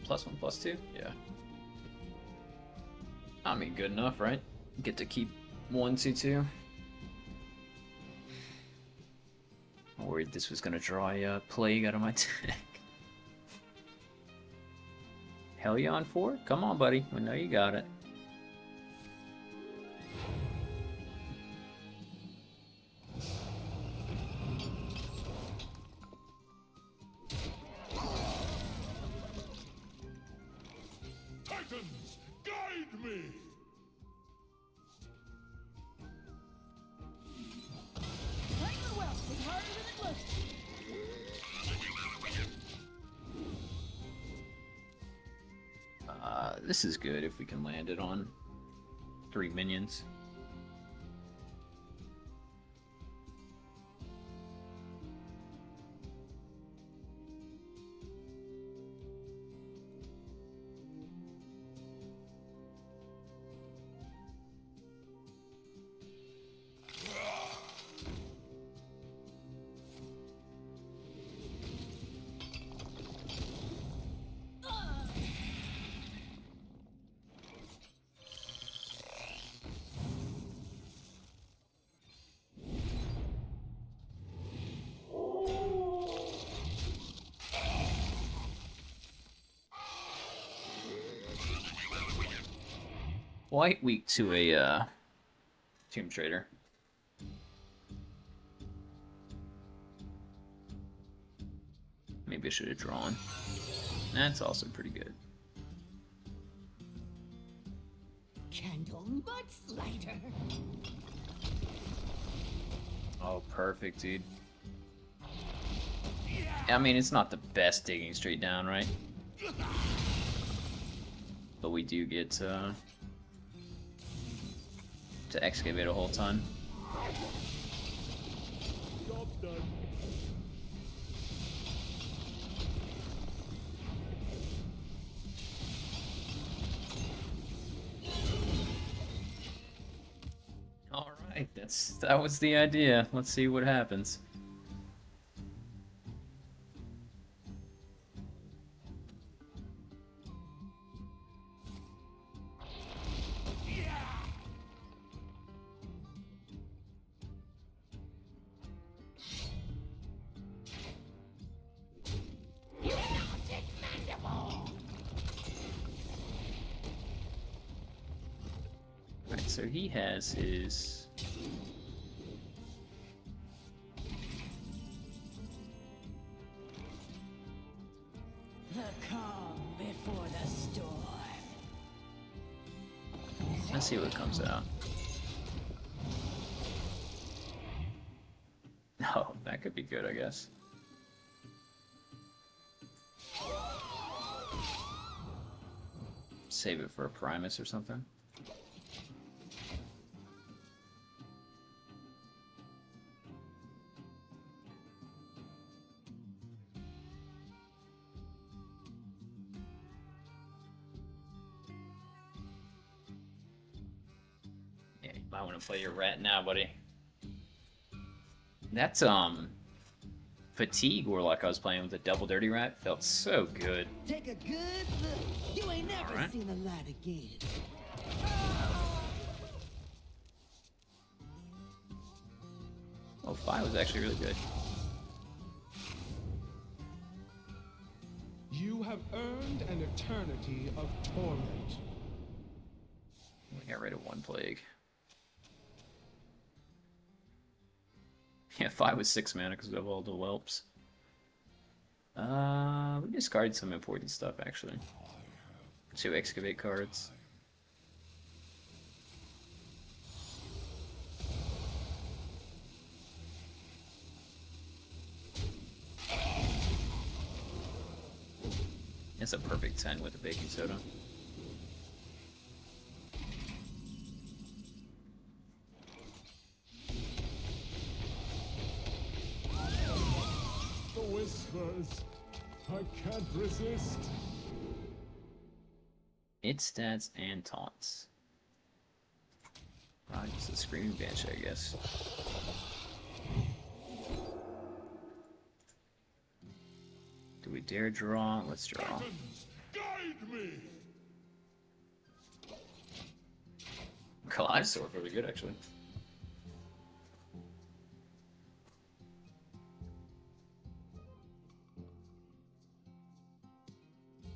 S1: +1/+2? Yeah. I mean, good enough, right? Get to keep 1/2/2. I'm worried this was gonna draw a plague out of my deck. Hellion 4? Come on, buddy. We know you got it.
S2: Titans, guide me!
S3: Wrangling whelps is harder than it looks.
S1: This is good if we can land it on 3 minions. White weak to a Tomb Trader. Maybe I should have drawn. That's also pretty good.
S3: Candle much lighter.
S1: Oh, perfect, dude. I mean, it's not the best digging straight down, right? But we do get to excavate a whole ton.
S2: Job done.
S1: All right, that was the idea. Let's see what happens. so he has his...
S6: The calm before the storm.
S1: Let's see what comes out. Oh, that could be good, I guess. Save it for a Primus or something. Yeah, you might want to play your rat now, buddy. That's Fatigue Warlock I was playing with the Double Dirty Rat felt so good.
S5: Take a good look. You ain't never
S1: Alright.
S5: seen the light again.
S1: Oh, 5 was actually really good.
S4: You have earned an eternity of torment.
S1: We got rid of 1 plague. Yeah, 5 was 6 mana because of all the whelps. We discarded some important stuff actually. 2 Excavate cards. That's a perfect 10 with the baking soda.
S2: The whispers. I can't resist.
S1: Its stats and taunts. Probably just a screaming banshee, I guess. Do we dare draw? Let's draw.
S2: Buttons, guide me.
S1: Kaleidoscope really good actually.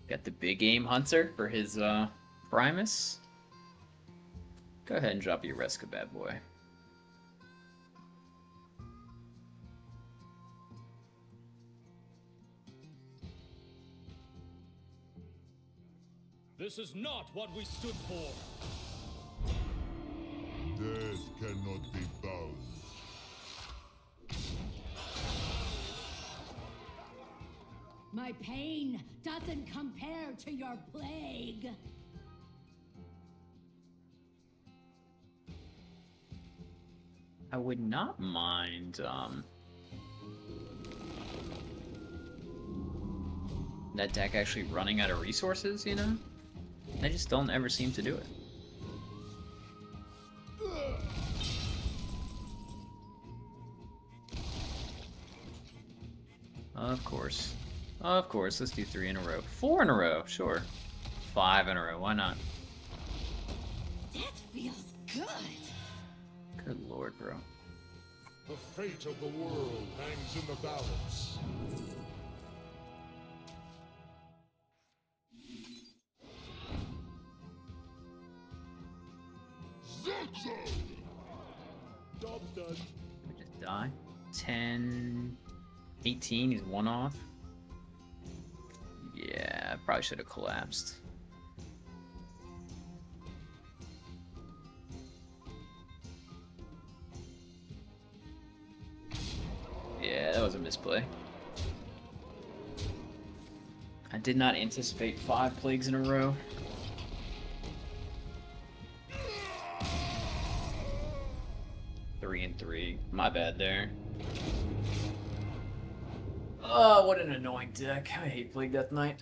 S1: Got the big game hunter for his Primus. Go ahead and drop your Reska bad boy.
S4: This is not what we stood for.
S2: Death cannot be bound.
S6: My pain doesn't compare to your plague.
S1: I would not mind that deck actually running out of resources, you know? I just don't ever seem to do it. Of course. Of course, let's do 3 in a row. 4 in a row, sure. 5 in a row, why not?
S6: That feels good.
S1: Good lord, bro.
S2: The fate of the world hangs in the balance. Zozo!
S4: Job's done.
S1: We just die. 10, 18, he's 1 off. Yeah, I probably should have collapsed. Yeah, that was a misplay. I did not anticipate 5 plagues in a row. Three and 3. My bad there. Oh, what an annoying deck. I hate Plague Death Knight.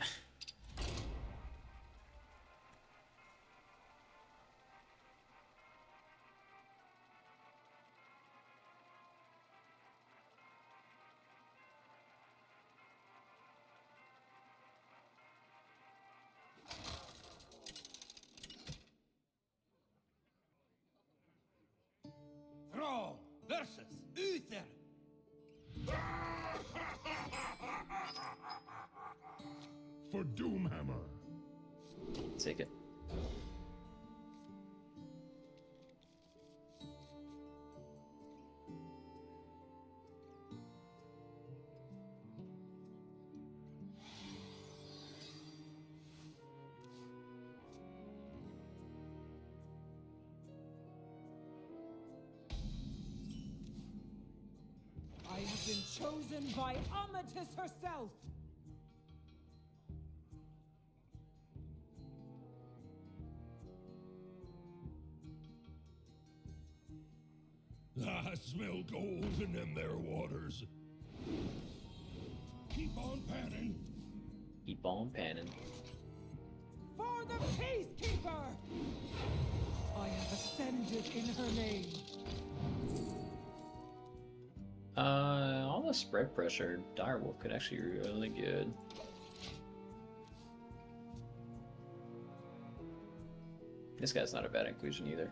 S4: Thrall versus Uther.
S2: For Doomhammer.
S1: Take it.
S8: been chosen by Amatis herself.
S2: I smell gold in them there waters. Keep on panning.
S1: Keep on panning.
S8: For the Peacekeeper! I have ascended in her name.
S1: All the spread pressure, Direwolf could actually be really good. This guy's not a bad inclusion either.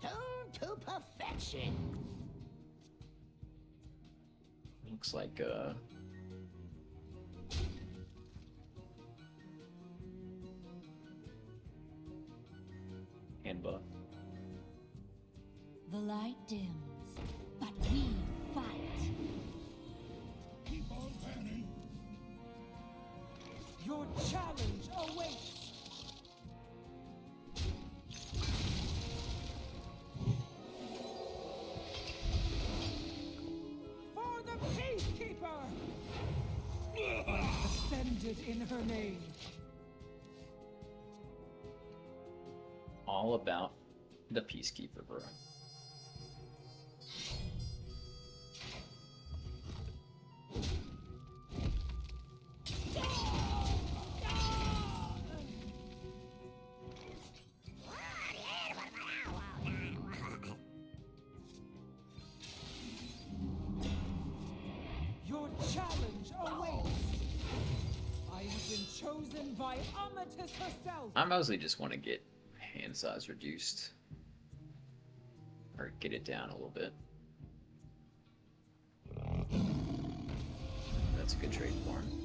S3: Tuned to perfection.
S1: Looks like hand buff.
S6: The light dims, but we fight.
S2: Keep on panning.
S8: Your challenge awaits. For the Peacekeeper! I have ascended in her name.
S1: All about the Peacekeeper, bro.
S8: Your challenge awaits. I have been chosen by Amatis herself.
S1: I mostly just want to get hand size reduced. Or get it down a little bit. That's a good trade for him.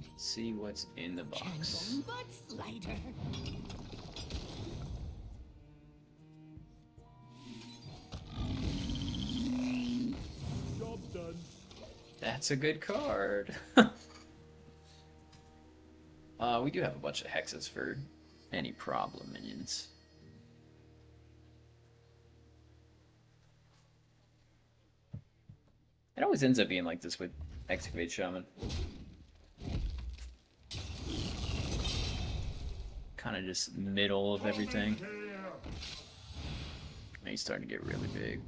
S1: Let's see what's in the box.
S3: Much lighter.
S2: Job's done.
S1: That's a good card. We do have a bunch of hexes for any problem minions. It always ends up being like this with Excavate Shaman. Kind of just middle of everything. And he's starting to get really big.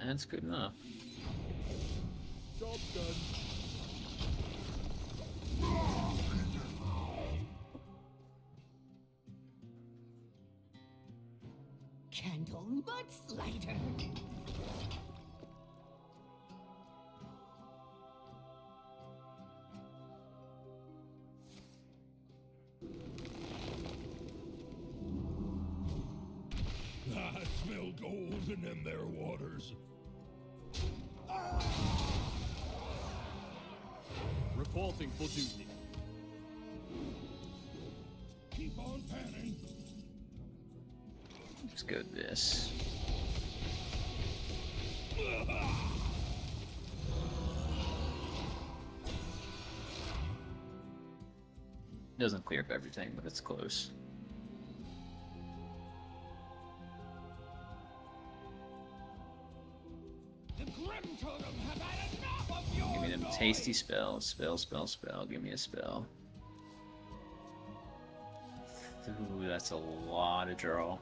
S1: That's good enough.
S2: Job's done.
S3: Candle much lighter.
S2: I smell gold in them there waters.
S9: Reporting for duty.
S2: Keep on panning.
S1: Let's go with this. Doesn't clear up everything, but it's close.
S4: The Grim Totem have had enough of your
S1: Give me them
S4: noise.
S1: tasty spells. Spell. Give me a spell. Ooh, that's a lot of draw.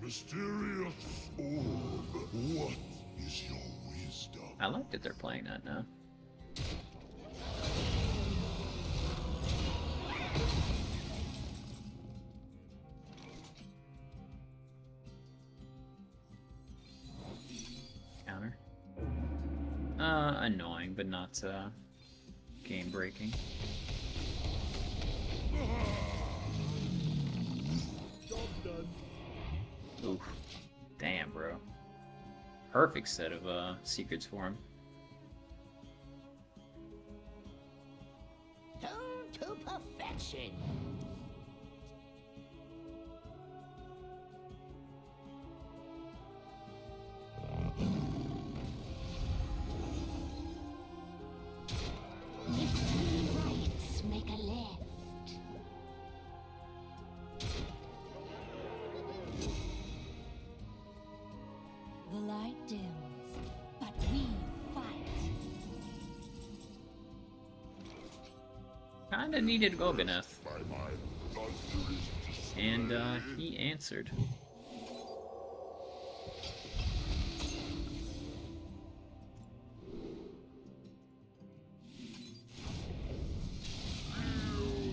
S2: Mysterious orb, what is your wisdom?
S1: I like that they're playing that now. Counter. Annoying, but not game breaking. Oof. Damn, bro. Perfect set of secrets for him.
S3: Tuned to perfection. If three rights make a left.
S6: The light dims, but we fight.
S1: Kinda needed Goganeth. And he answered.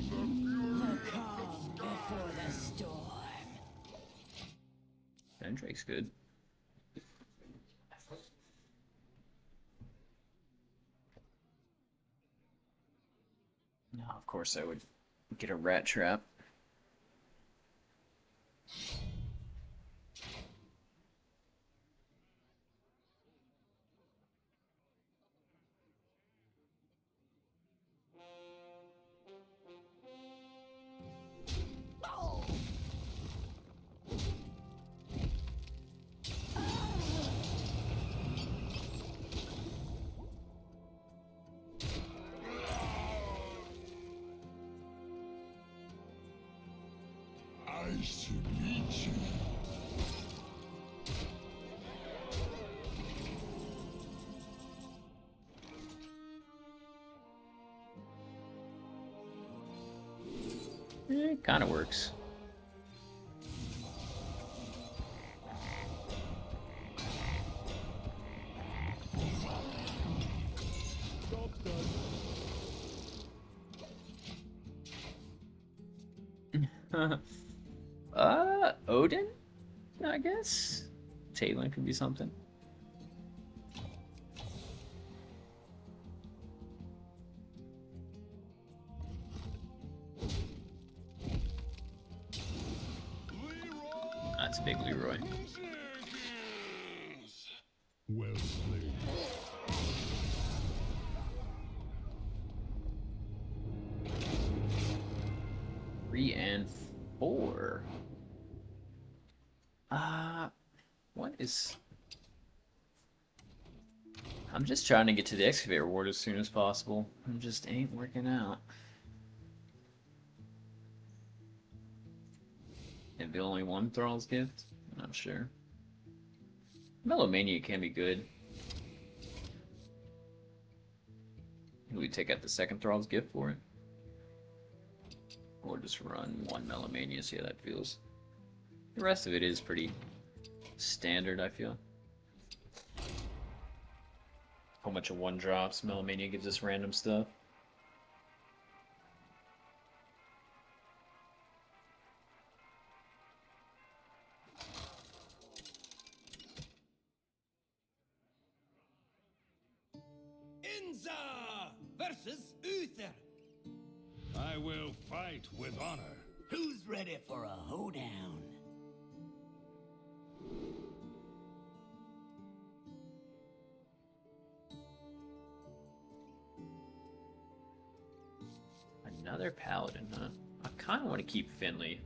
S5: The calm before the storm.
S1: Drake's good. No, of course I would get a rat trap.
S2: Nice to meet you.
S1: It kind of works. Odin? I guess? Talon could be something. That's big Leroy.
S2: Well played.
S1: 3 and 4. What is... I'm just trying to get to the Excavate reward as soon as possible. It just ain't working out. Maybe only one Thrall's gift? I'm not sure. Melomania can be good. We take out the second Thrall's gift for it. Or just run one Melomania, see how that feels. The rest of it is pretty standard, I feel. Whole bunch of one drops. Melomania gives us random stuff.
S4: Inza versus Uther. I will fight with honor.
S5: Who's ready for a hoedown?
S1: Another paladin, huh? I kind of want to keep Finley.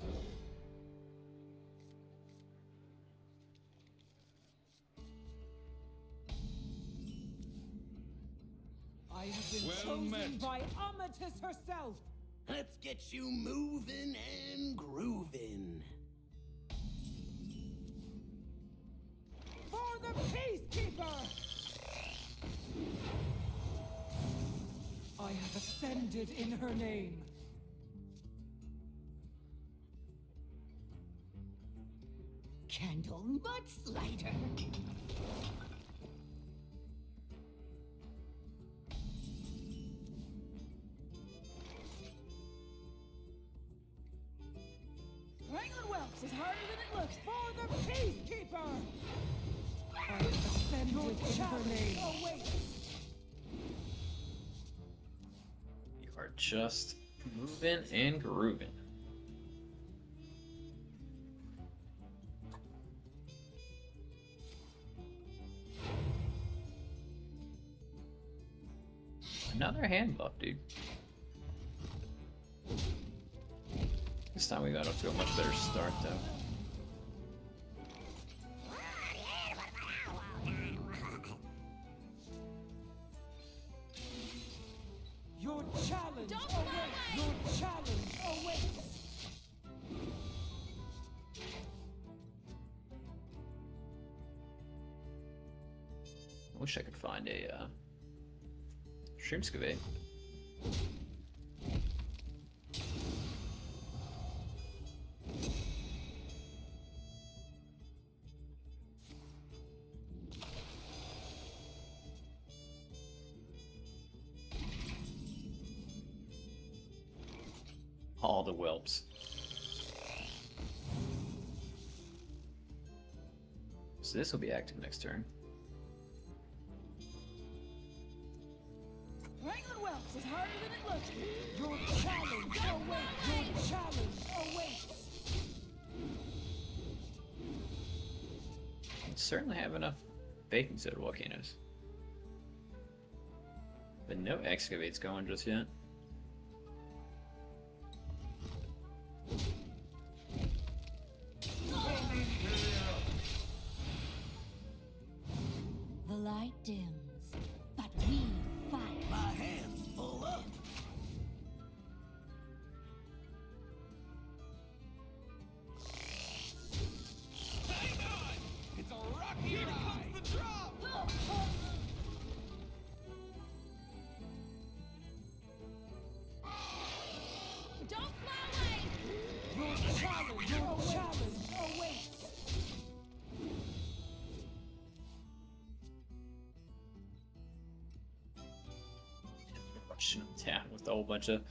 S8: I have been
S4: Well
S8: chosen
S4: met.
S8: by Amatis herself.
S5: Let's get you moving and grooving.
S8: For the Peacekeeper! I have ascended in her name.
S3: Candle much lighter.
S8: Wrangling whelps is harder than it looks. For the Peacekeeper! I have ascended in her name.
S1: You are just Moving and grooving. Another hand buff, dude. This time we got off to a much better start, though.
S8: Your challenge awaits! Your challenge awaits!
S1: I wish I could find a Shroomscavate. All the whelps. So this will be active next turn.
S8: Wrangling Whelps is harder than it looks. Your challenge awaits! Your challenge awaits!
S1: Certainly have enough Baking Soda Volcanoes. But no Excavates going just yet.
S6: The light dims, but we fight.
S5: My hand's full up.
S4: Hang on! It's a rocky ride! Here comes the drop!
S6: Don't fly away!
S8: Your challenge awaits!
S1: Rushing them down with a whole bunch of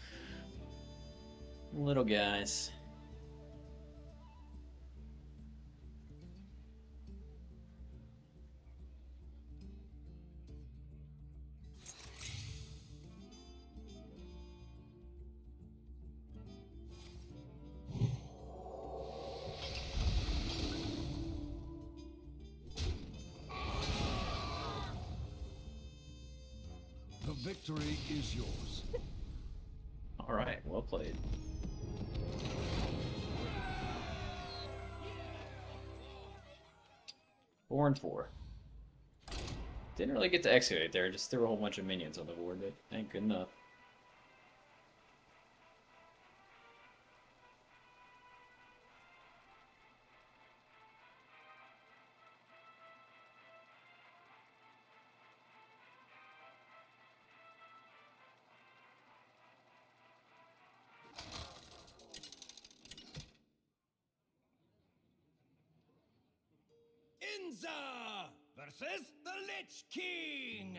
S1: little guys.
S2: The victory is yours.
S1: All right, well played. Four and four. Didn't really get to excavate there, just threw a whole bunch of minions on the board, but ain't good enough.
S4: Inza versus the Lich King!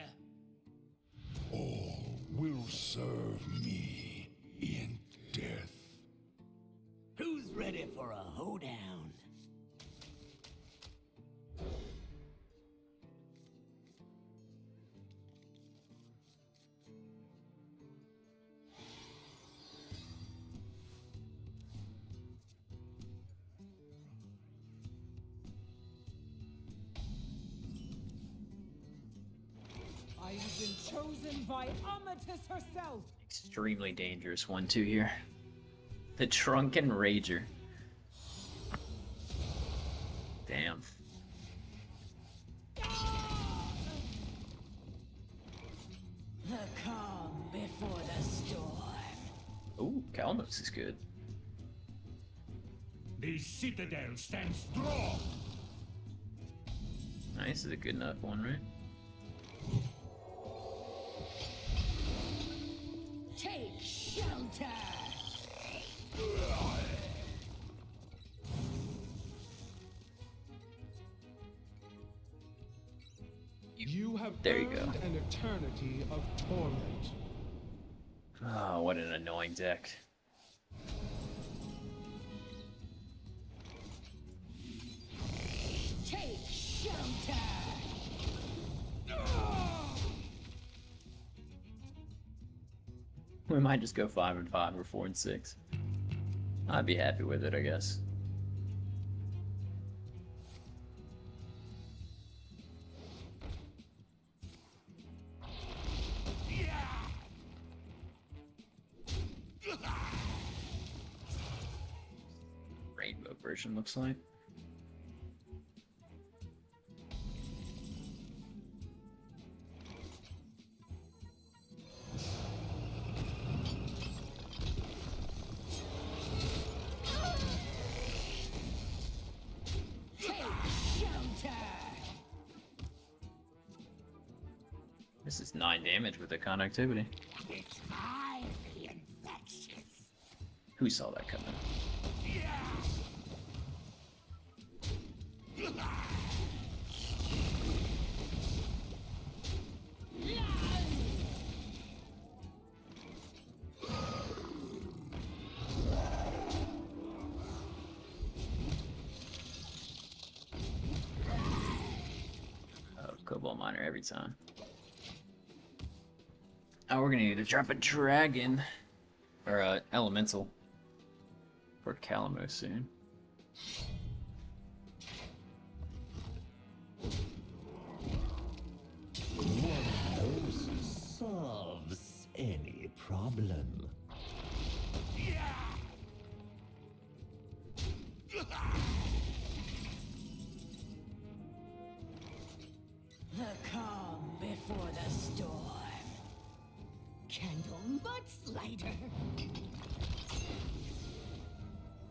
S2: All will serve me in death.
S5: Who's ready for a hoedown?
S8: I have been chosen by Amatis herself!
S1: Extremely dangerous 1-2 here. The Drunken Rager. Damn.
S5: The calm before the storm.
S1: Ooh, Kalnos is good.
S2: The citadel stands strong.
S1: Nice is a good enough one, right?
S5: Take shelter!
S10: You have
S1: There you
S10: earned
S1: go.
S10: an eternity of torment.
S1: Oh, what an annoying deck.
S5: Take shelter!
S1: We might just go 5 and 5 or 4 and 6. I'd be happy with it, I guess. Rainbow version looks like. This is 9 damage with the conductivity.
S3: It's highly infectious.
S1: Who saw that coming? Oh, Kobold Miner every time. Oh, we're gonna need to drop a dragon. Or elemental. For Calamo soon.
S5: Solves any problem.
S8: The calm before the storm.
S3: Candle butts lighter.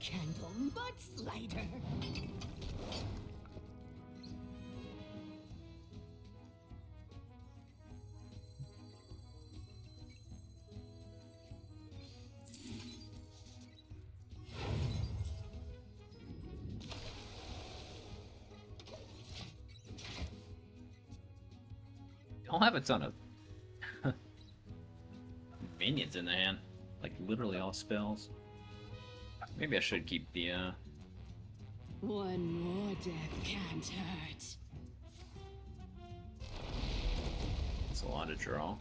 S3: Candle butts lighter.
S1: Don't have a ton of minions in the hand. Like literally all spells. Maybe I should keep the
S8: One more death can't hurt.
S1: it's a lot to draw.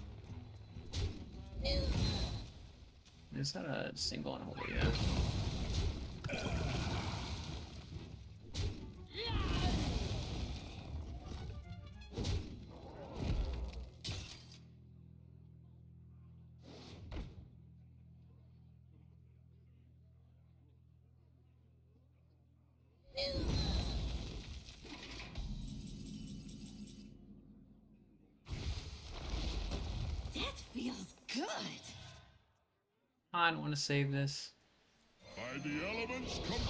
S1: Is that a single unholy? Yeah.
S3: That feels good.
S1: I don't want to save this.
S2: By the elements combined!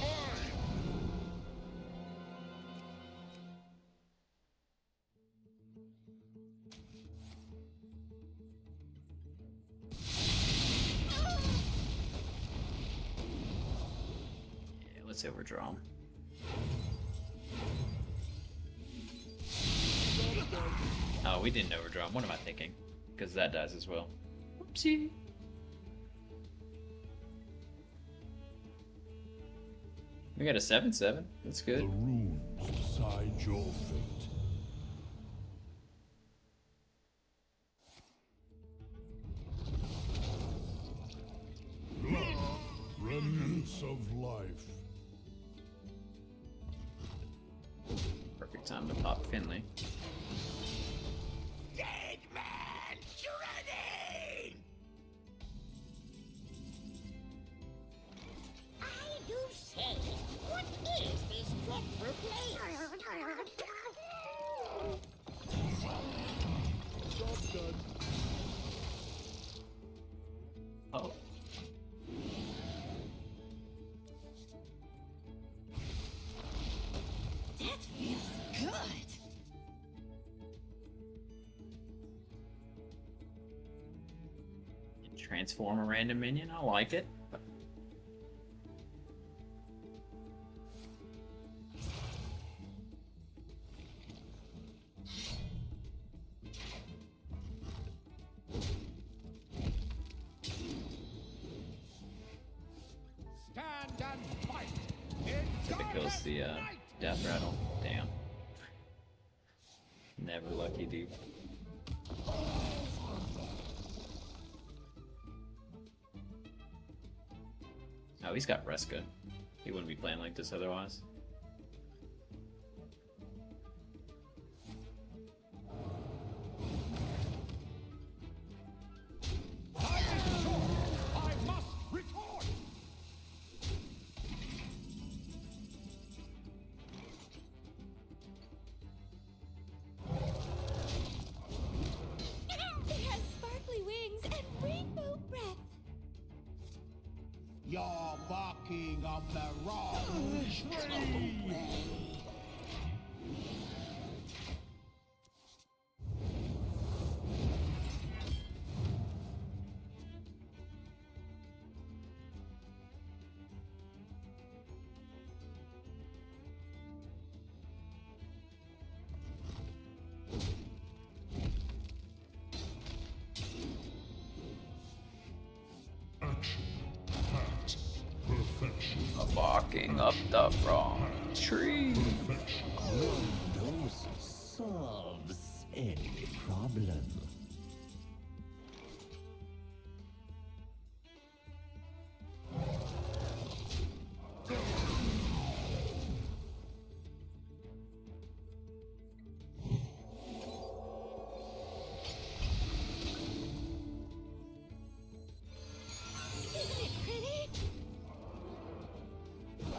S1: Yeah, let's overdraw him. Oh, we didn't overdraw him. What am I thinking? Because that dies as well. Whoopsie. We got a 7/7. That's
S2: The
S1: good.
S2: runes decide your fate. Remnants of life.
S1: Perfect time to pop Finley.
S3: Dead man shredding! I do say, what is this dreadful place?
S1: Oh.
S3: That feels good.
S1: Transform a random minion. I like it.
S4: Stand and fight.
S1: If it goes the death rattle. Damn. Never lucky, dude. Oh, he's got Reska. He wouldn't be playing like this otherwise.
S2: I must retort!
S7: It has sparkly wings and rainbow breath.
S5: You're barking up the wrong tree.
S2: Action, pact, perfection,
S1: Barking up the wrong tree.
S2: perfection.
S5: Dose solves any problem.
S7: Isn't it pretty?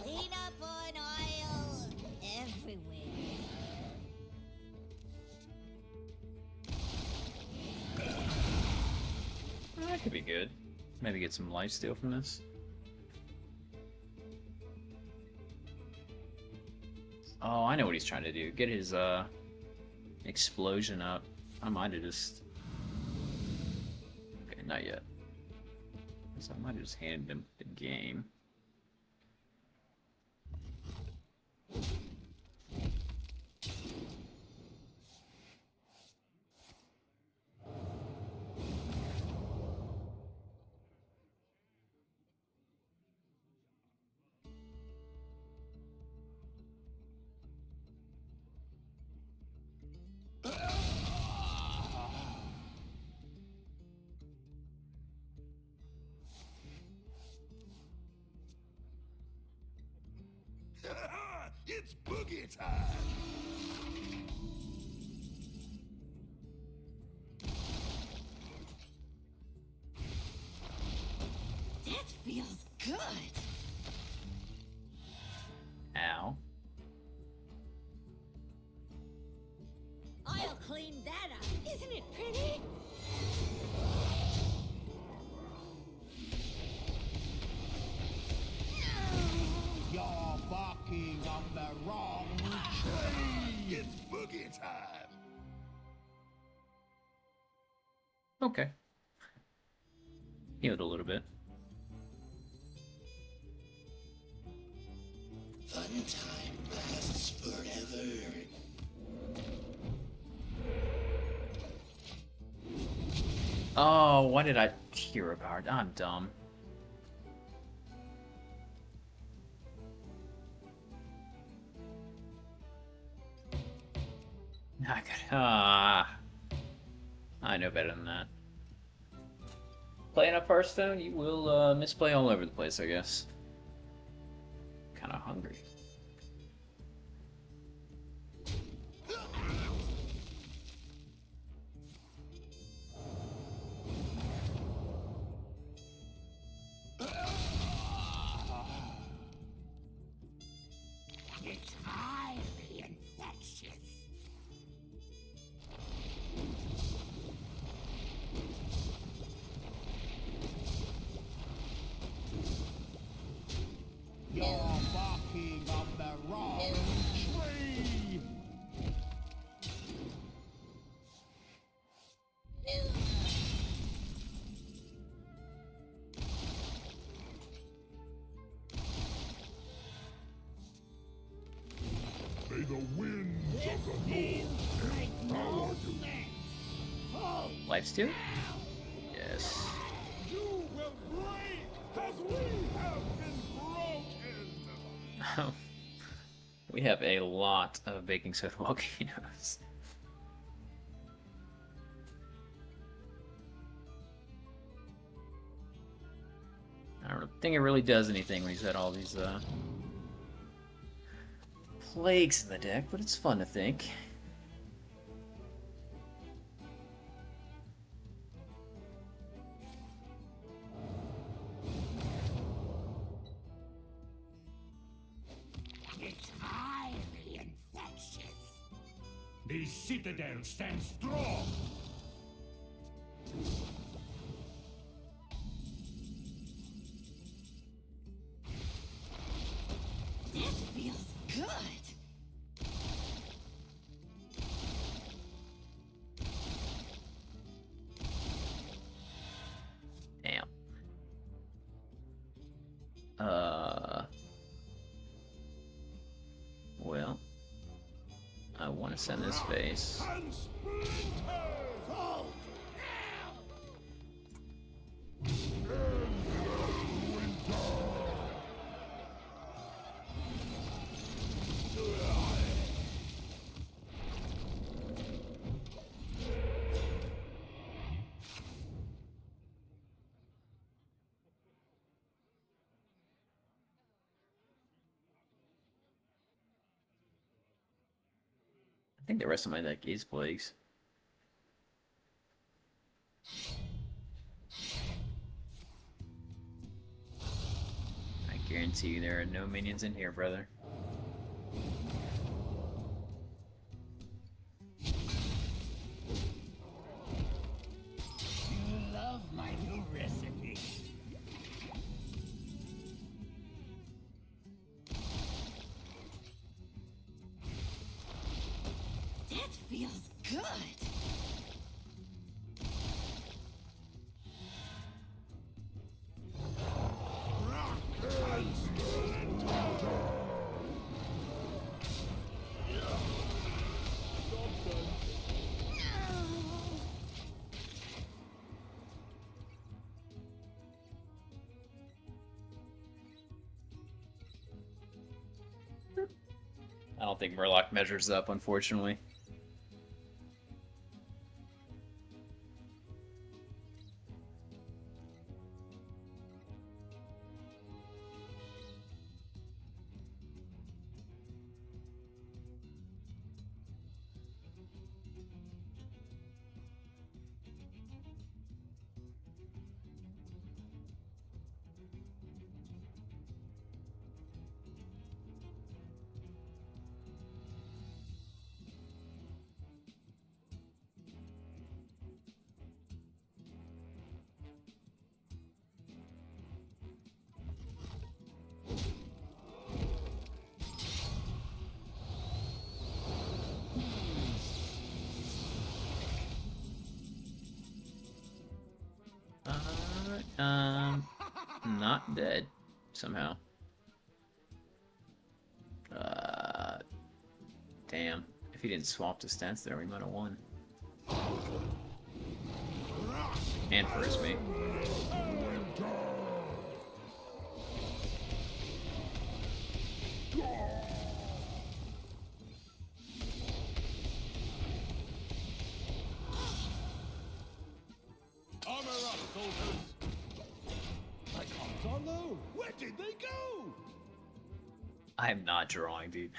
S7: Clean up on oil everywhere.
S1: That could be good. Maybe get some lifesteal from this. Oh, I know what he's trying to do. Get his explosion up. I might have just... Okay, not yet. So I might have just handed him the game.
S2: It's boogie time!
S7: That feels good.
S1: Ow.
S7: I'll clean that up. Isn't it pretty?
S5: You're barking up the wrong tree.
S2: It's boogie time!
S1: Okay. Healed a little bit.
S5: Fun time lasts forever.
S1: Oh, why did I hero power? I'm dumb. Not good. Ah, I know better than that. Playing up Hearthstone, you will misplay all over the place, I guess. Kind of hungry.
S3: It's highly infectious.
S5: You're barking up the wrong tree.
S2: May the winds of the north empower you!
S1: Lifesteal? Yes.
S2: You will break as we have been broken!
S1: We have a lot of Baking Soda Volcanoes. don't think it really does anything when he's got all these plagues in the deck, but it's fun to think.
S3: It's highly infectious.
S2: The citadel stands strong.
S3: That feels good.
S1: Damn. Well, I want to send this face.
S2: And splinters!
S1: I think the rest of my deck is plagues. I guarantee you there are no minions in here, brother.
S3: You love my new recipe. That feels good.
S1: I don't think Murloc measures up, unfortunately. Not dead, somehow. Damn. If he didn't swap the stats there, we might have won. And first mate.
S9: Armor up, soldiers!
S4: My cards are low. Where did they go?
S1: I am not drawing, dude.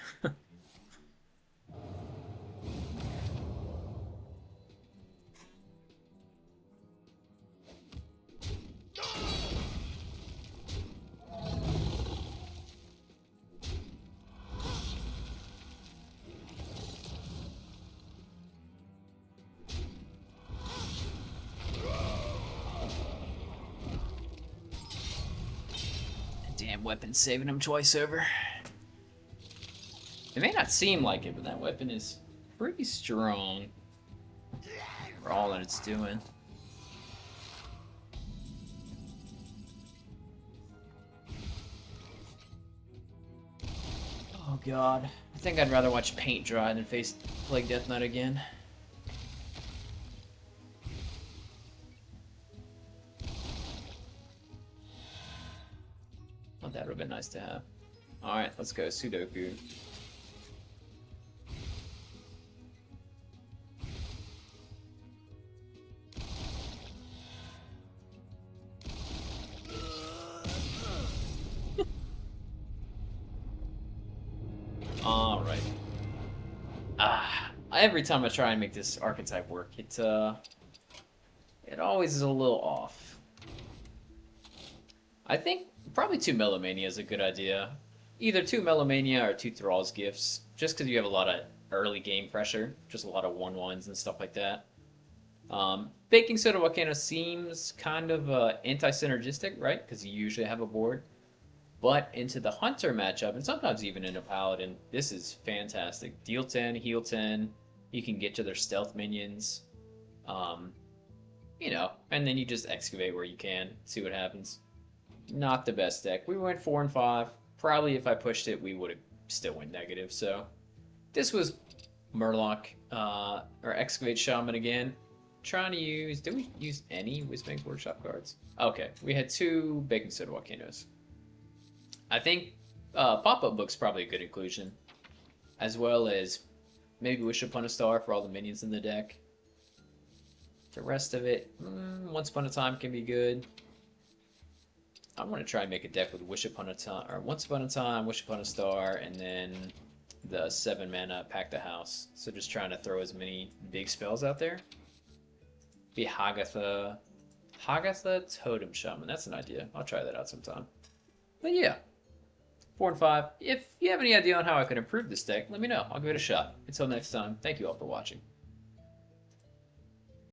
S1: Damn weapon saving him twice over. It may not seem like it, but that weapon is pretty strong for all that it's doing. Oh god. I think I'd rather watch paint dry than face Plague Death Knight again. Oh, that would have been nice to have. Alright, let's go. Sudoku. every time I try and make this archetype work, it always is a little off. I think probably 2 Melomania is a good idea. Either 2 Melomania or 2 Thrall's Gifts, just because you have a lot of early game pressure, just a lot of 1/1s and stuff like that. Baking Soda Volcano seems kind of anti-synergistic, right? Because you usually have a board. But into the Hunter matchup, and sometimes even in a Paladin, this is fantastic. Deal 10, heal 10, you can get to their stealth minions. You know, and then you just excavate where you can, see what happens. Not the best deck. We went 4 and 5. Probably if I pushed it, we would have still went negative. So this was Murloc, or Excavate Shaman again. Trying to use, did we use any Wisbang's Workshop cards? Okay, we had 2 Baking Soda Volcanoes. I think Pop-Up Book's probably a good inclusion, as well as maybe Wish Upon a Star for all the minions in the deck. The rest of it, Once Upon a Time can be good. I want to try and make a deck with Wish Upon a Time, or Once Upon a Time, Wish Upon a Star, and then the 7 mana Pack the House. So just trying to throw as many big spells out there. Be Hagatha Totem Shaman. That's an idea. I'll try that out sometime. But yeah, 4 and 5. If you have any idea on how I can improve this deck, let me know. I'll give it a shot. Until next time, thank you all for watching.